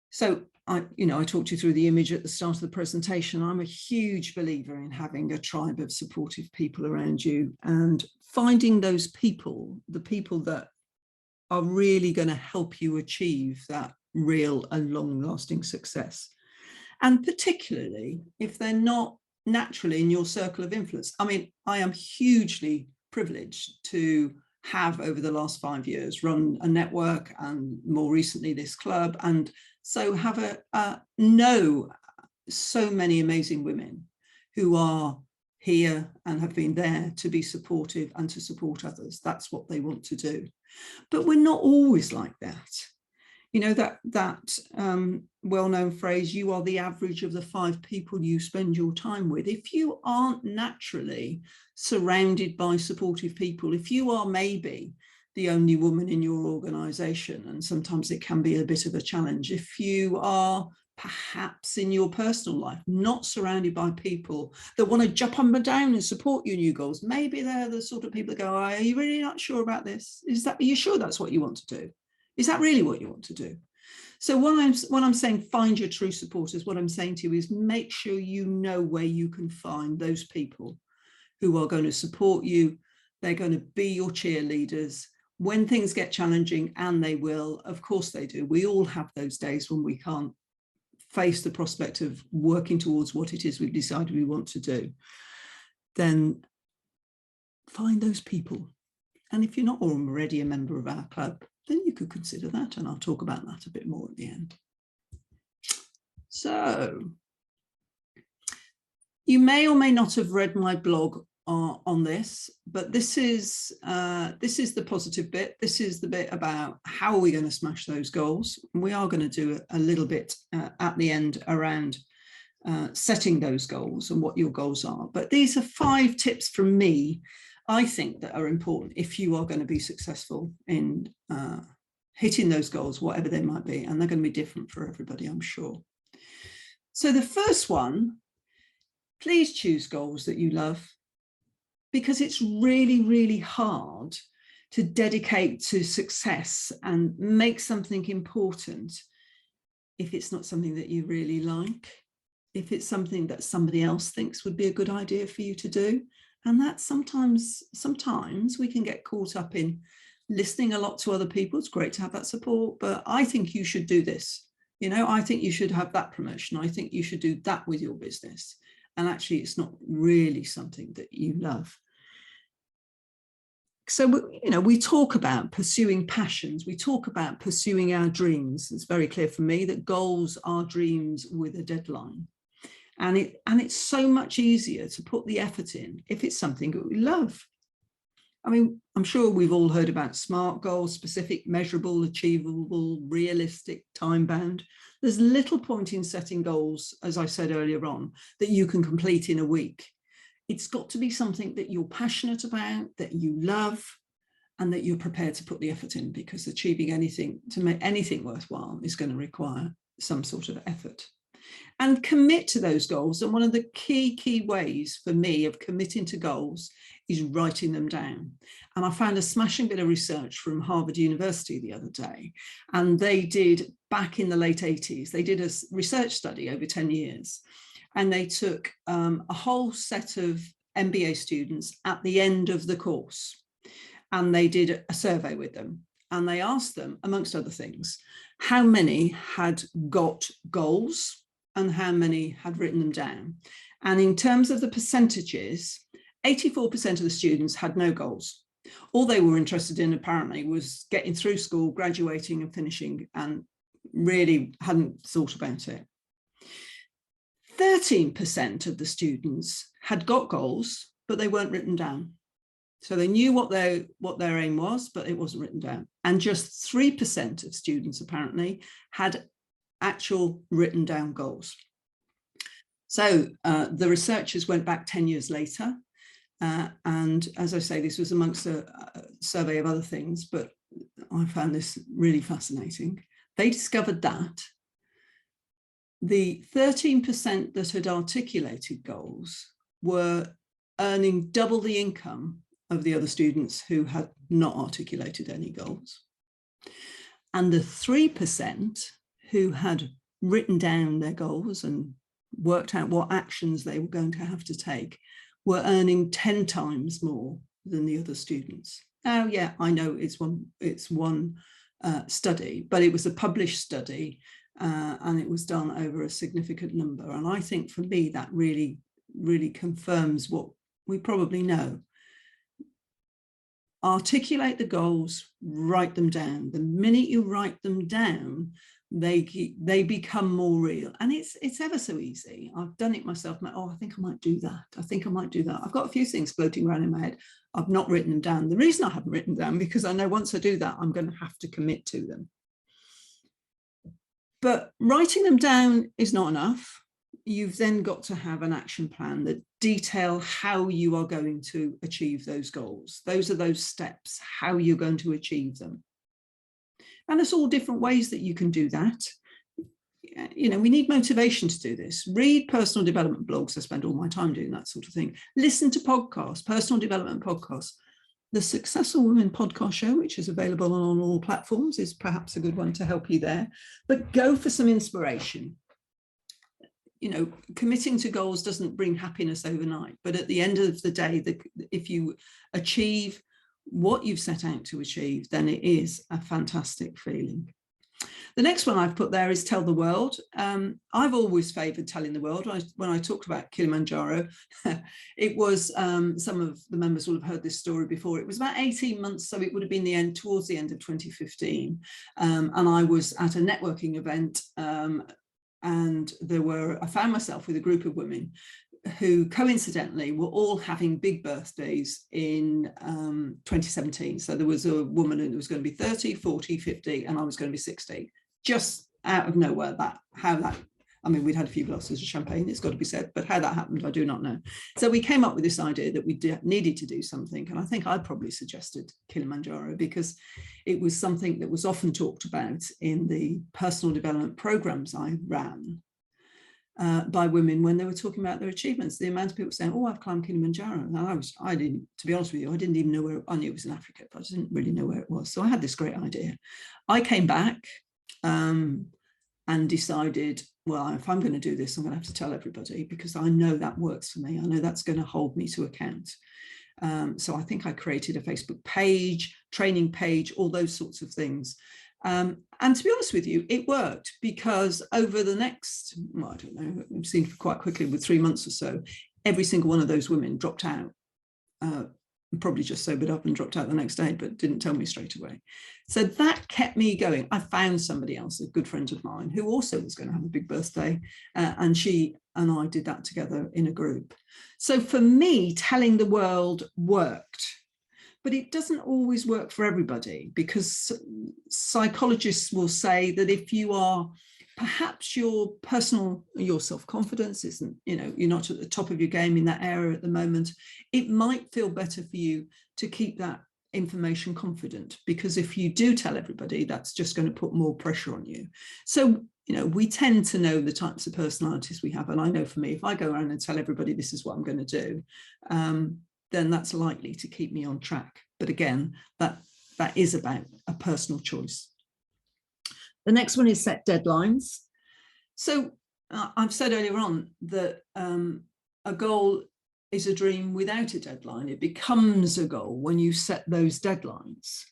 So I talked you through the image at the start of the presentation. I'm a huge believer in having a tribe of supportive people around you and finding those people, the people that are really going to help you achieve that real and long-lasting success. And particularly if they're not naturally in your circle of influence. I mean, I am hugely privileged to have, over the last 5 years, run a network and more recently this club, and so have know so many amazing women who are here and have been there to be supportive and to support others. That's what they want to do. But we're not always like that. You know, that well-known phrase, you are the average of the 5 people you spend your time with. If you aren't naturally surrounded by supportive people, if you are maybe the only woman in your organisation, and sometimes it can be a bit of a challenge, if you are perhaps in your personal life not surrounded by people that want to jump up and down and support your new goals, maybe they're the sort of people that go, are you really not sure about this? Are you sure that's what you want to do? Is that really what you want to do? So when I'm saying find your true supporters, what I'm saying to you is make sure you know where you can find those people who are going to support you. They're going to be your cheerleaders when things get challenging, and they will, of course they do. We all have those days when we can't face the prospect of working towards what it is we've decided we want to do. Then find those people. And if you're not already a member of our club, then you could consider that, and I'll talk about that a bit more at the end. So you may or may not have read my blog on this, but this is the positive bit. This is the bit about how are we going to smash those goals. We are going to do a little bit at the end around setting those goals and what your goals are. But these are 5 tips from me, I think, that are important if you are going to be successful in hitting those goals, whatever they might be, and they're going to be different for everybody, I'm sure. So the first one, please choose goals that you love, because it's really, really hard to dedicate to success and make something important if it's not something that you really like, if it's something that somebody else thinks would be a good idea for you to do. And that sometimes we can get caught up in listening a lot to other people. It's great to have that support, but I think you should do this. You know, I think you should have that promotion. I think you should do that with your business. And actually, it's not really something that you love. So, you know, we talk about pursuing passions. We talk about pursuing our dreams. It's very clear for me that goals are dreams with a deadline. And it's so much easier to put the effort in if it's something that we love. I mean, I'm sure we've all heard about SMART goals: specific, measurable, achievable, realistic, time-bound. There's little point in setting goals, as I said earlier on, that you can complete in a week. It's got to be something that you're passionate about, that you love, and that you're prepared to put the effort in, because achieving anything, to make anything worthwhile, is going to require some sort of effort. And commit to those goals. And one of the key ways for me of committing to goals is writing them down. And I found a smashing bit of research from Harvard University the other day. And they did, back in the late 80s, they did a research study over 10 years. And they took a whole set of MBA students at the end of the course. And they did a survey with them. and they asked them, amongst other things, how many had got goals and how many had written them down. And in terms of the percentages, 84% of the students had no goals. All they were interested in, apparently, was getting through school, graduating and finishing, and really hadn't thought about it. 13% of the students had got goals, but they weren't written down. So they knew what their aim was, but it wasn't written down. And just 3% of students apparently had actual written down goals. So the researchers went back 10 years later. And as I say, this was amongst a survey of other things, but I found this really fascinating. They discovered that the 13% that had articulated goals were earning double the income of the other students who had not articulated any goals. And the 3% who had written down their goals and worked out what actions they were going to have to take were earning 10 times more than the other students. Now, yeah, I know it's one study, but it was a published study and it was done over a significant number. And I think for me, that really, really confirms what we probably know. Articulate the goals, write them down. The minute you write them down, they become more real. And it's ever so easy. I've done it myself. Oh, I think I might do that. I think I might do that. I've got a few things floating around in my head. I've not written them down. The reason I haven't written them down, because I know once I do that, I'm going to have to commit to them. But writing them down is not enough. You've then got to have an action plan that detail how you are going to achieve those goals. Those are those steps, how you're going to achieve them. And there's all different ways that you can do that. You know, we need motivation to do this. Read personal development blogs. I spend all my time doing that sort of thing. Listen to podcasts, personal development podcasts. The Successful Women podcast show, which is available on all platforms, is perhaps a good one to help you there. But go for some inspiration. You know, committing to goals doesn't bring happiness overnight, but at the end of the day, if you achieve what you've set out to achieve, then it is a fantastic feeling. The next one I've put there is tell the world. I've always favoured telling the world. When I talked about Kilimanjaro, it was, some of the members will have heard this story before. It was about 18 months, so it would have been towards the end of 2015. And I was at a networking event and I found myself with a group of women who coincidentally were all having big birthdays in 2017. So there was a woman who was going to be 30, 40, 50, and I was going to be 60. Just out of nowhere, I mean, we'd had a few glasses of champagne, it's got to be said, but how that happened, I do not know. So we came up with this idea that we needed to do something. And I think I probably suggested Kilimanjaro because it was something that was often talked about in the personal development programs I ran by women when they were talking about their achievements. The amount of people saying, oh, I've climbed Kilimanjaro. And I didn't, to be honest with you, I didn't even know where, I knew it was in Africa, but I didn't really know where it was. So I had this great idea. I came back and decided, well, if I'm going to do this, I'm going to have to tell everybody because I know that works for me. I know that's going to hold me to account. So I think I created a Facebook page, training page, all those sorts of things. And to be honest with you, it worked because over the next, well, I don't know, it seemed quite quickly with 3 months or so, every single one of those women dropped out. Probably just sobered up and dropped out the next day, but didn't tell me straight away. So that kept me going. I found somebody else, a good friend of mine, who also was going to have a big birthday, and she and I did that together in a group. So for me, telling the world worked, but it doesn't always work for everybody because psychologists will say that if you are perhaps your self-confidence isn't, you're not at the top of your game in that area at the moment, it might feel better for you to keep that information confident, because if you do tell everybody, that's just going to put more pressure on you. So, we tend to know the types of personalities we have. And I know for me, if I go around and tell everybody this is what I'm going to do, then that's likely to keep me on track. But again, that is about a personal choice. The next one is set deadlines. So I've said earlier on that a goal is a dream without a deadline. It becomes a goal when you set those deadlines.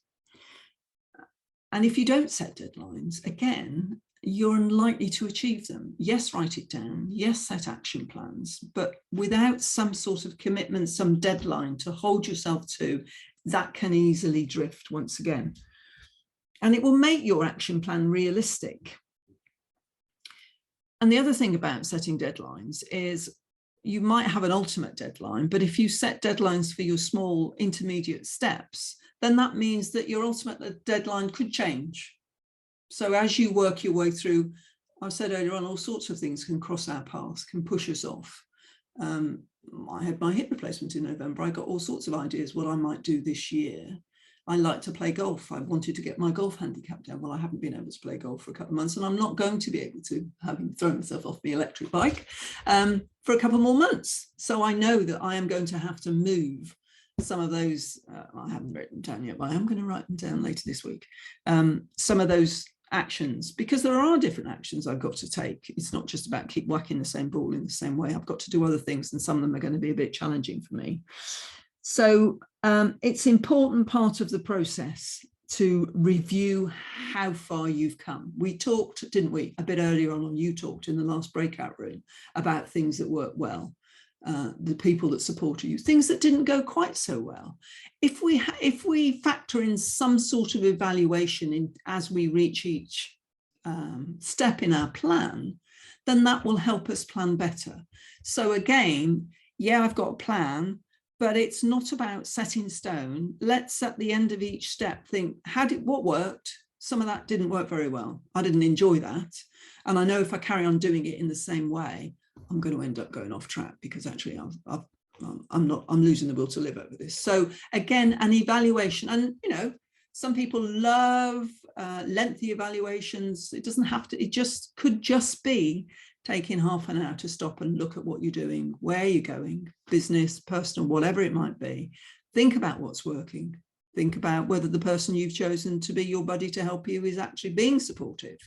And if you don't set deadlines, again, you're unlikely to achieve them. Yes, write it down. Yes, set action plans, but without some sort of commitment, some deadline to hold yourself to, that can easily drift once again. And it will make your action plan realistic. And the other thing about setting deadlines is you might have an ultimate deadline, but if you set deadlines for your small intermediate steps, then that means that your ultimate deadline could change. So as you work your way through, I said earlier on, all sorts of things can cross our paths, can push us off. I had my hip replacement in November. I got all sorts of ideas what I might do this year. I like to play golf. I wanted to get my golf handicap down. Well, I haven't been able to play golf for a couple of months, and I'm not going to be able to, having thrown myself off the electric bike, for a couple more months. So I know that I am going to have to move some of those, I haven't written them down yet, but I am going to write them down later this week. Some of those actions, because there are different actions I've got to take. It's not just about keep whacking the same ball in the same way. I've got to do other things, and some of them are going to be a bit challenging for me. So it's an important part of the process to review how far you've come. We talked, didn't we, a bit earlier on, you talked in the last breakout room about things that work well. The people that supported you, things that didn't go quite so well. If we factor in some sort of evaluation in as we reach each step in our plan, then that will help us plan better. So again, yeah, I've got a plan, but it's not about set in stone. Let's at the end of each step think, what worked? Some of that didn't work very well. I didn't enjoy that. And I know if I carry on doing it in the same way, I'm going to end up going off track, because actually I'm losing the will to live over this. So again, an evaluation, and you know, some people love lengthy evaluations. It doesn't have to, it just could just be taking half an hour to stop and look at what you're doing, where you're going, business, personal, whatever it might be. Think about what's working. Think about whether the person you've chosen to be your buddy to help you is actually being supportive.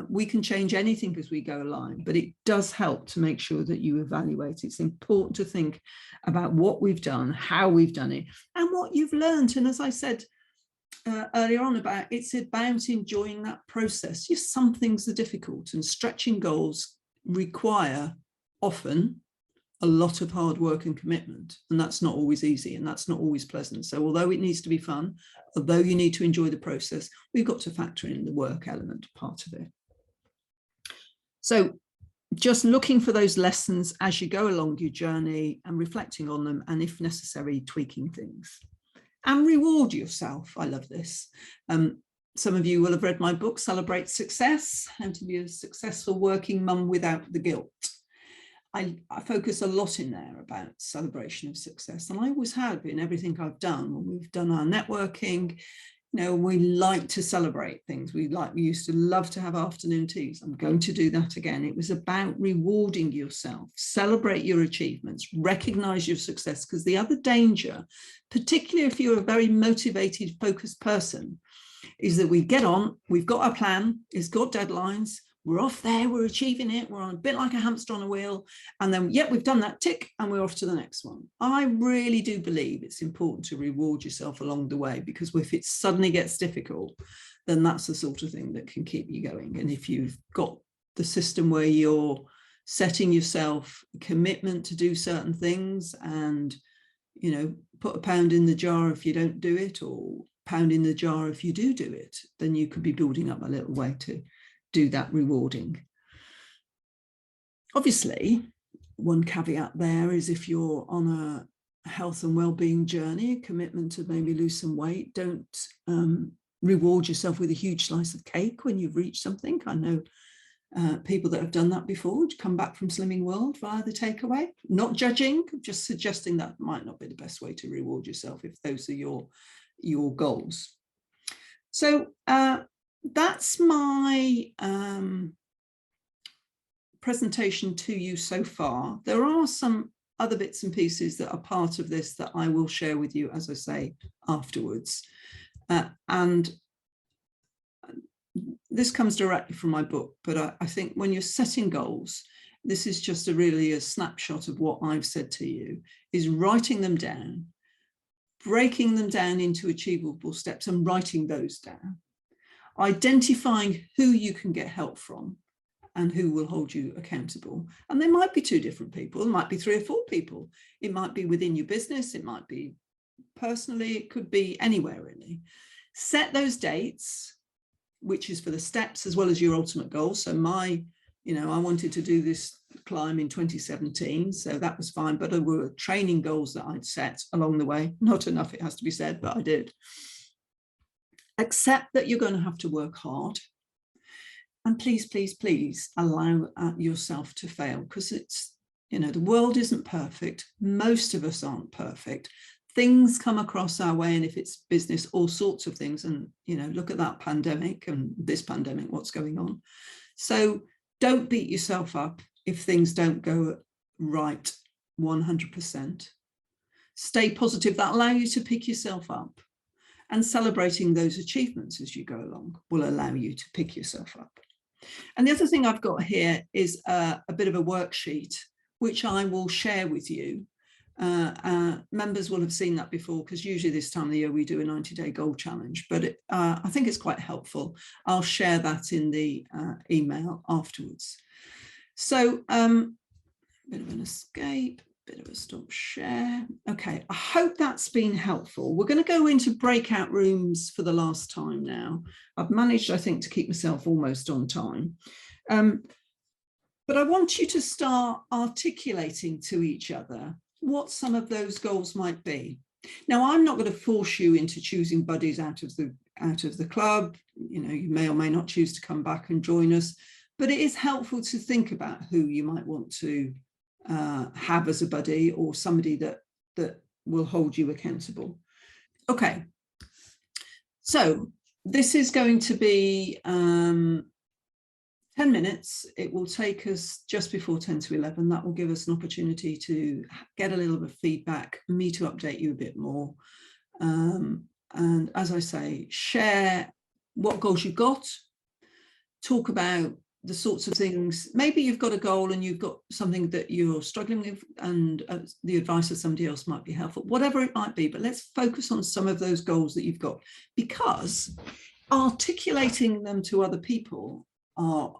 We can change anything as we go along, but it does help to make sure that you evaluate. It's important to think about what we've done, how we've done it, and what you've learned. And as I said earlier on, it's about enjoying that process. Yes, some things are difficult, and stretching goals require often a lot of hard work and commitment, and that's not always easy, and that's not always pleasant. So although it needs to be fun, although you need to enjoy the process, we've got to factor in the work element part of it. So just looking for those lessons as you go along your journey and reflecting on them, and if necessary, tweaking things. And reward yourself. I love this. Some of you will have read my book, Celebrate Success, How to Be a Successful Working Mum Without the Guilt. I focus a lot in there about celebration of success, and I always have in everything I've done. When we've done our networking, you know, we like to celebrate things. We used to love to have afternoon teas. I'm going to do that again. It was about rewarding yourself, celebrate your achievements, recognize your success, because the other danger, particularly if you're a very motivated, focused person, is that we get on, we've got our plan, it's got deadlines, we're off there, we're achieving it, we're on a bit like a hamster on a wheel, and then, yep, we've done that, tick, and we're off to the next one. I really do believe it's important to reward yourself along the way, because if it suddenly gets difficult, then that's the sort of thing that can keep you going. And if you've got the system where you're setting yourself a commitment to do certain things, and, you know, put a pound in the jar if you don't do it, or pound in the jar if you do it, then you could be building up a little way to do that rewarding. Obviously, one caveat there is if you're on a health and well-being journey, a commitment to maybe lose some weight, don't reward yourself with a huge slice of cake when you've reached something. I know people that have done that before, come back from Slimming World via the takeaway. Not judging, just suggesting that might not be the best way to reward yourself if those are your goals. So that's my presentation to you so far. There are some other bits and pieces that are part of this that I will share with you, as I say, afterwards. And this comes directly from my book, but I think when you're setting goals, this is just really a snapshot of what I've said to you, is writing them down, breaking them down into achievable steps and writing those down. identifying who you can get help from and who will hold you accountable. And there might be 2 different people, there might be 3 or 4 people. It might be within your business, it might be personally, it could be anywhere really. Set those dates, which is for the steps as well as your ultimate goal. So I wanted to do this climb in 2017, so that was fine, but there were training goals that I'd set along the way. Not enough, it has to be said, but I did. Accept that you're going to have to work hard. And please, please, please allow yourself to fail, because it's, the world isn't perfect. Most of us aren't perfect. Things come across our way, and if it's business, all sorts of things. And, look at that pandemic and this pandemic, what's going on. So don't beat yourself up if things don't go right 100%. Stay positive. That allows you to pick yourself up. And celebrating those achievements as you go along will allow you to pick yourself up. And the other thing I've got here is a bit of a worksheet, which I will share with you. Members will have seen that before, because usually this time of the year we do a 90-day goal challenge, but I think it's quite helpful. I'll share that in the email afterwards. So bit of an escape, bit of a stop share. Okay, I hope that's been helpful. We're going to go into breakout rooms for the last time now. I've managed, I think, to keep myself almost on time. But I want you to start articulating to each other what some of those goals might be. Now, I'm not going to force you into choosing buddies out of the club. You may or may not choose to come back and join us, but it is helpful to think about who you might want to have as a buddy, or somebody that will hold you accountable. Okay, so this is going to be 10 minutes. It will take us just before 10 to 11. That will give us an opportunity to get a little bit of feedback, me to update you a bit more. And as I say, share what goals you've got, talk about the sorts of things. Maybe you've got a goal and you've got something that you're struggling with, and the advice of somebody else might be helpful, whatever it might be. But let's focus on some of those goals that you've got, because articulating them to other people are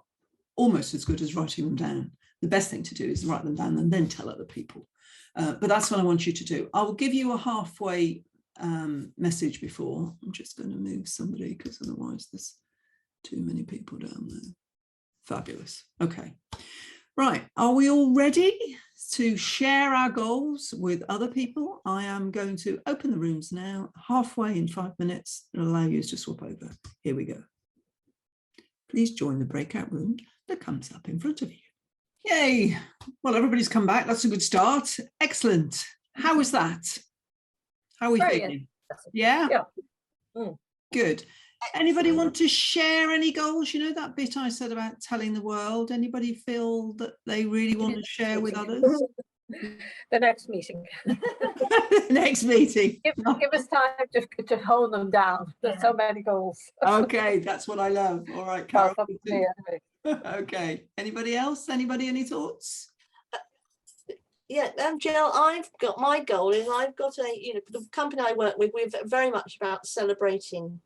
almost as good as writing them down. The best thing to do is write them down and then tell other people. But that's what I want you to do. I will give you a halfway message before. I'm just going to move somebody, because otherwise there's too many people down there. Fabulous. Okay. Right. Are we all ready to share our goals with other people? I am going to open the rooms now, halfway in 5 minutes, and allow you to swap over. Here we go. Please join the breakout room that comes up in front of you. Yay. Well, everybody's come back. That's a good start. Excellent. How was that? How are we feeling? Yeah? Yeah. Mm. Good. Anybody want to share any goals? You know that bit I said about telling the world? Anybody feel that they really want to share with others? The next meeting. Next meeting. Give us time to hold them down. There's so many goals. Okay, that's what I love. All right, Carol. Okay. Anybody else? Anybody any thoughts? Yeah, Jill, I've got, my goal is I've got the company I work with, we're very much about celebrating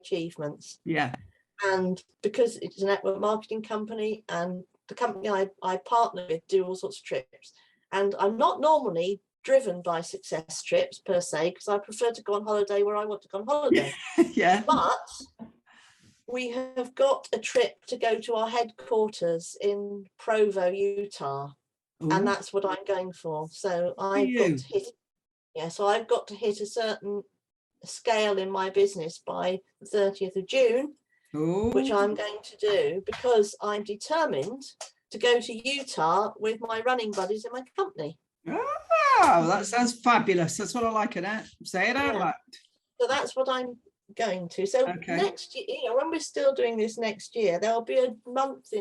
achievements. Yeah. And because it's a network marketing company, and the company I partner with do all sorts of trips, and I'm not normally driven by success trips per se, because I prefer to go on holiday where I want to go on holiday. Yeah. But we have got a trip to go to our headquarters in Provo, Utah. Ooh. And that's what I'm going for. So I've got to hit, so I've got to hit a certain scale in my business by the 30th of June, Ooh. Which I'm going to do, because I'm determined to go to Utah with my running buddies in my company. Oh, that sounds fabulous. That's what I like it. Say it out loud. So that's what I'm going to. So next year, when we're still doing this next year, there'll be a months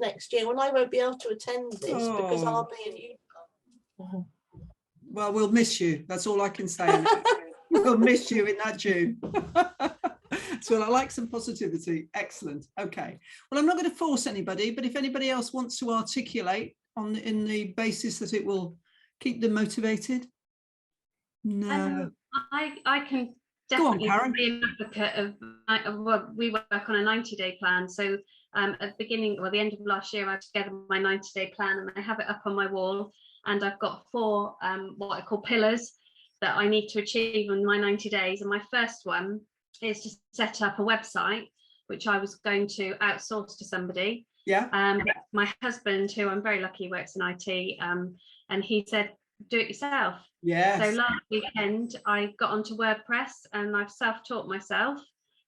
next year when I won't be able to attend this because I'll be in Utah. Well, we'll miss you. That's all I can say. We'll miss you in that June. So I like some positivity. Excellent. Okay. Well, I'm not going to force anybody, but if anybody else wants to articulate in the basis that it will keep them motivated. No. I can definitely Karen. be an advocate of well, we work on a 90-day plan. So at the beginning, or the end of last year, I put together my 90-day plan, and I have it up on my wall. And I've got 4 what I call pillars that I need to achieve in my 90 days. And my first one is to set up a website, which I was going to outsource to somebody. Yeah. My husband, who I'm very lucky works in IT, and he said, do it yourself. Yes. So last weekend I got onto WordPress and I've self-taught myself,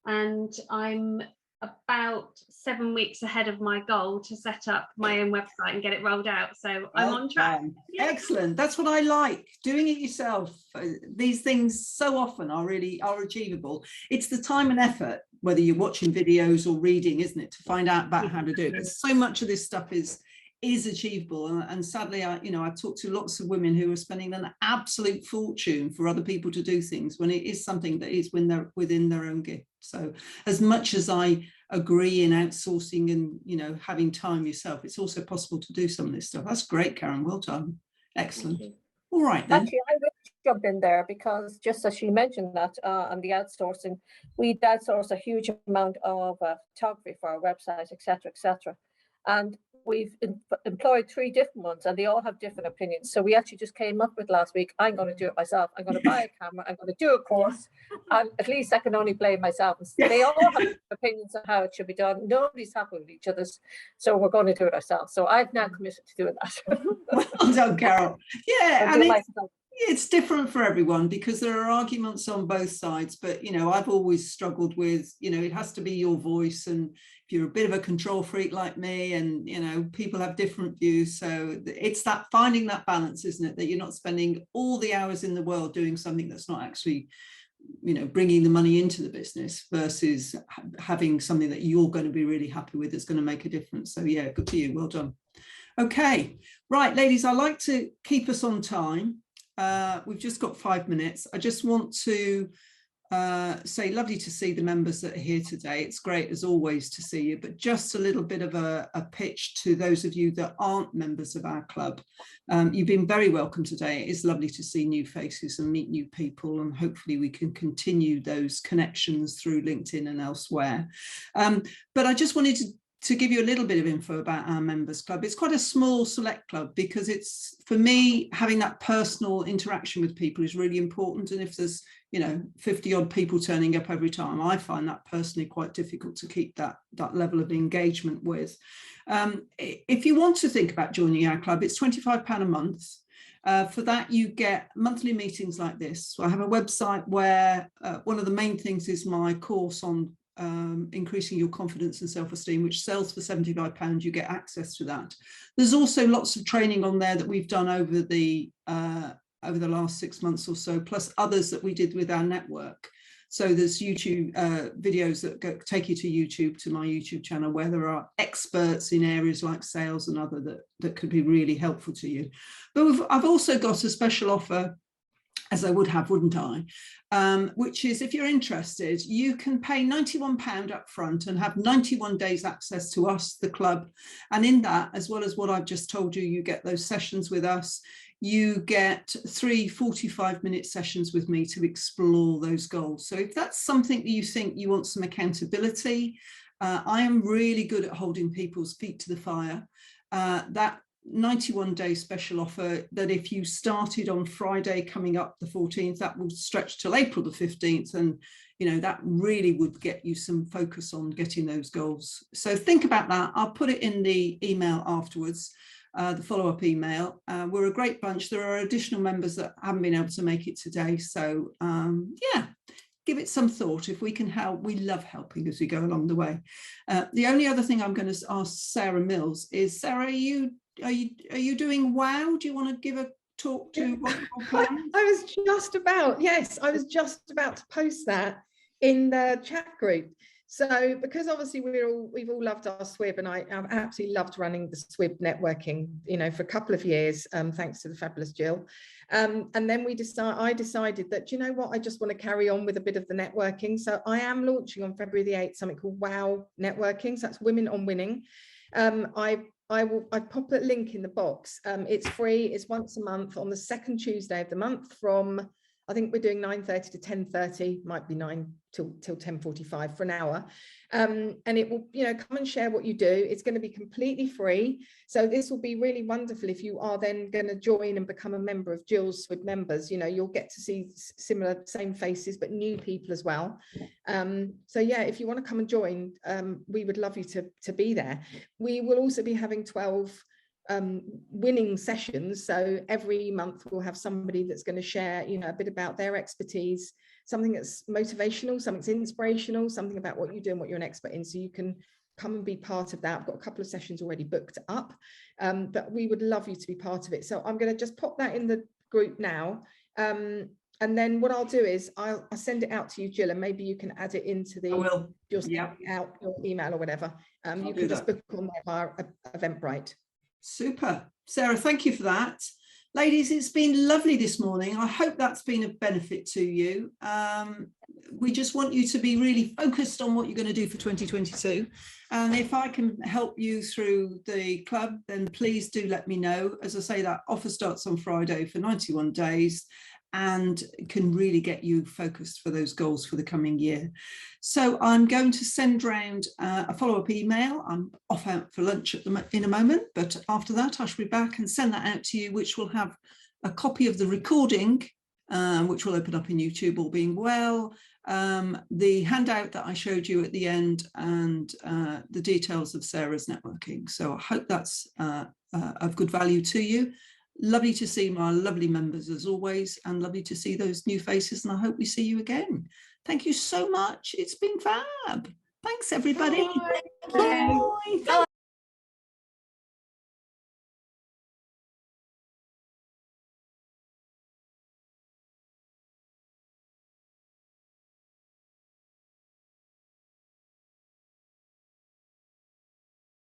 and I'm about 7 weeks ahead of my goal to set up my own website and get it rolled out. So I'm on track. Yeah. Excellent. That's what I like, doing it yourself. These things so often are achievable. It's the time and effort, whether you're watching videos or reading, isn't it, to find out about how to do it. Because so much of this stuff is achievable, and sadly I've talked to lots of women who are spending an absolute fortune for other people to do things when it is something that is when they're within their own gift. So as much as I agree in outsourcing and having time yourself, it's also possible to do some of this stuff. That's great, Karen, well done. Excellent. All right then. Actually, I will jump in there, because just as she mentioned that on the outsourcing, we outsource a huge amount of photography for our website, etc. And we've employed 3 different ones, and they all have different opinions. So we actually just came up with last week, I'm going to do it myself. I'm going to buy a camera. I'm going to do a course. And at least I can only blame myself. They all have opinions on how it should be done. Nobody's happy with each other's. So we're going to do it ourselves. So I've now committed to doing that. Well done, Carol. Yeah, and it's different for everyone, because there are arguments on both sides. But, I've always struggled with, it has to be your voice. And if you're a bit of a control freak like me, and, people have different views. So it's that finding that balance, isn't it? That you're not spending all the hours in the world doing something that's not actually, bringing the money into the business, versus having something that you're going to be really happy with that's going to make a difference. So yeah, good for you. Well done. Okay. Right, ladies, I like to keep us on time. We've just got 5 minutes. I just want to say lovely to see the members that are here today. It's great as always to see you, but just a little bit of a pitch to those of you that aren't members of our club. You've been very welcome today. It is lovely to see new faces and meet new people, and hopefully we can continue those connections through LinkedIn and elsewhere. But I just wanted to give you a little bit of info about our members club. It's quite a small select club, because it's, for me, having that personal interaction with people is really important. And if there's 50 odd people turning up every time, I find that personally quite difficult to keep that level of engagement with. If you want to think about joining our club, it's £25 a month. For that, you get monthly meetings like this. So I have a website where one of the main things is my course on increasing your confidence and self-esteem, which sells for £75. You get access to that. There's also lots of training on there that we've done over the last 6 months or so, plus others that we did with our network. So there's YouTube videos that take you to YouTube, to my YouTube channel, where there are experts in areas like sales and other that could be really helpful to you. But I've also got a special offer, as I would have, wouldn't I? Which is, if you're interested, you can pay £91 up front and have 91 days access to us, the club. And in that, as well as what I've just told you, you get those sessions with us. You get 3 45-minute sessions with me to explore those goals. So if that's something that you think you want some accountability, I am really good at holding people's feet to the fire. That 91-day special offer, that if you started on Friday coming up the 14th, that will stretch till April the 15th, and that really would get you some focus on getting those goals. So think about that. I'll put it in the email afterwards, the follow-up email. We're a great bunch. There are additional members that haven't been able to make it today, so yeah, give it some thought. If we can help, we love helping as we go along the way. The only other thing I'm going to ask Sarah Mills is, Sarah, are you doing WOW? Do you want to give a talk to what your plan? I was just about to post that in the chat group. So because obviously we've all loved our SWIB, and I've absolutely loved running the SWIB networking, for a couple of years, thanks to the fabulous Jill. And then I decided that, you know what, I just want to carry on with a bit of the networking. So I am launching on February the 8th something called WOW Networking. So that's Women on Winning. I pop a link in the box. It's free. It's once a month on the second Tuesday of the month from I think we're doing 9:30 to 10:30, might be 9 till 10:45 for an hour. And it will, you know, come and share what you do. It's going to be completely free. So this will be really wonderful if you are then going to join and become a member of Jill's SWID members. You know, you'll get to see same faces, but new people as well. So yeah, if you want to come and join, we would love you to be there. We will also be having 12 winning sessions. So every month we'll have somebody that's going to share, you know, a bit about their expertise, something that's motivational, something that's inspirational, something about what you do and what you're an expert in. So you can come and be part of that. I've got a couple of sessions already booked up, but we would love you to be part of it. So I'm going to just pop that in the group now. And then what I'll do is I'll send it out to you, Jill, and maybe you can add it into the your email or whatever. You can just book on there via Eventbrite. Super. Sarah, thank you for that. Ladies, it's been lovely this morning. I hope that's been of benefit to you. We just want you to be really focused on what you're going to do for 2022. And if I can help you through the club, then please do let me know. As I say, that offer starts on Friday for 91 days and can really get you focused for those goals for the coming year. So I'm going to send round a follow-up email. I'm off out for lunch in a moment, but after that I shall be back and send that out to you, which will have a copy of the recording, which will open up in YouTube, all being well, the handout that I showed you at the end, and the details of Sarah's networking. So I hope that's of good value to you. Lovely to see my lovely members as always, and lovely to see those new faces, and I hope we see you again. Thank you so much. It's been fab. Thanks everybody. Bye. Bye.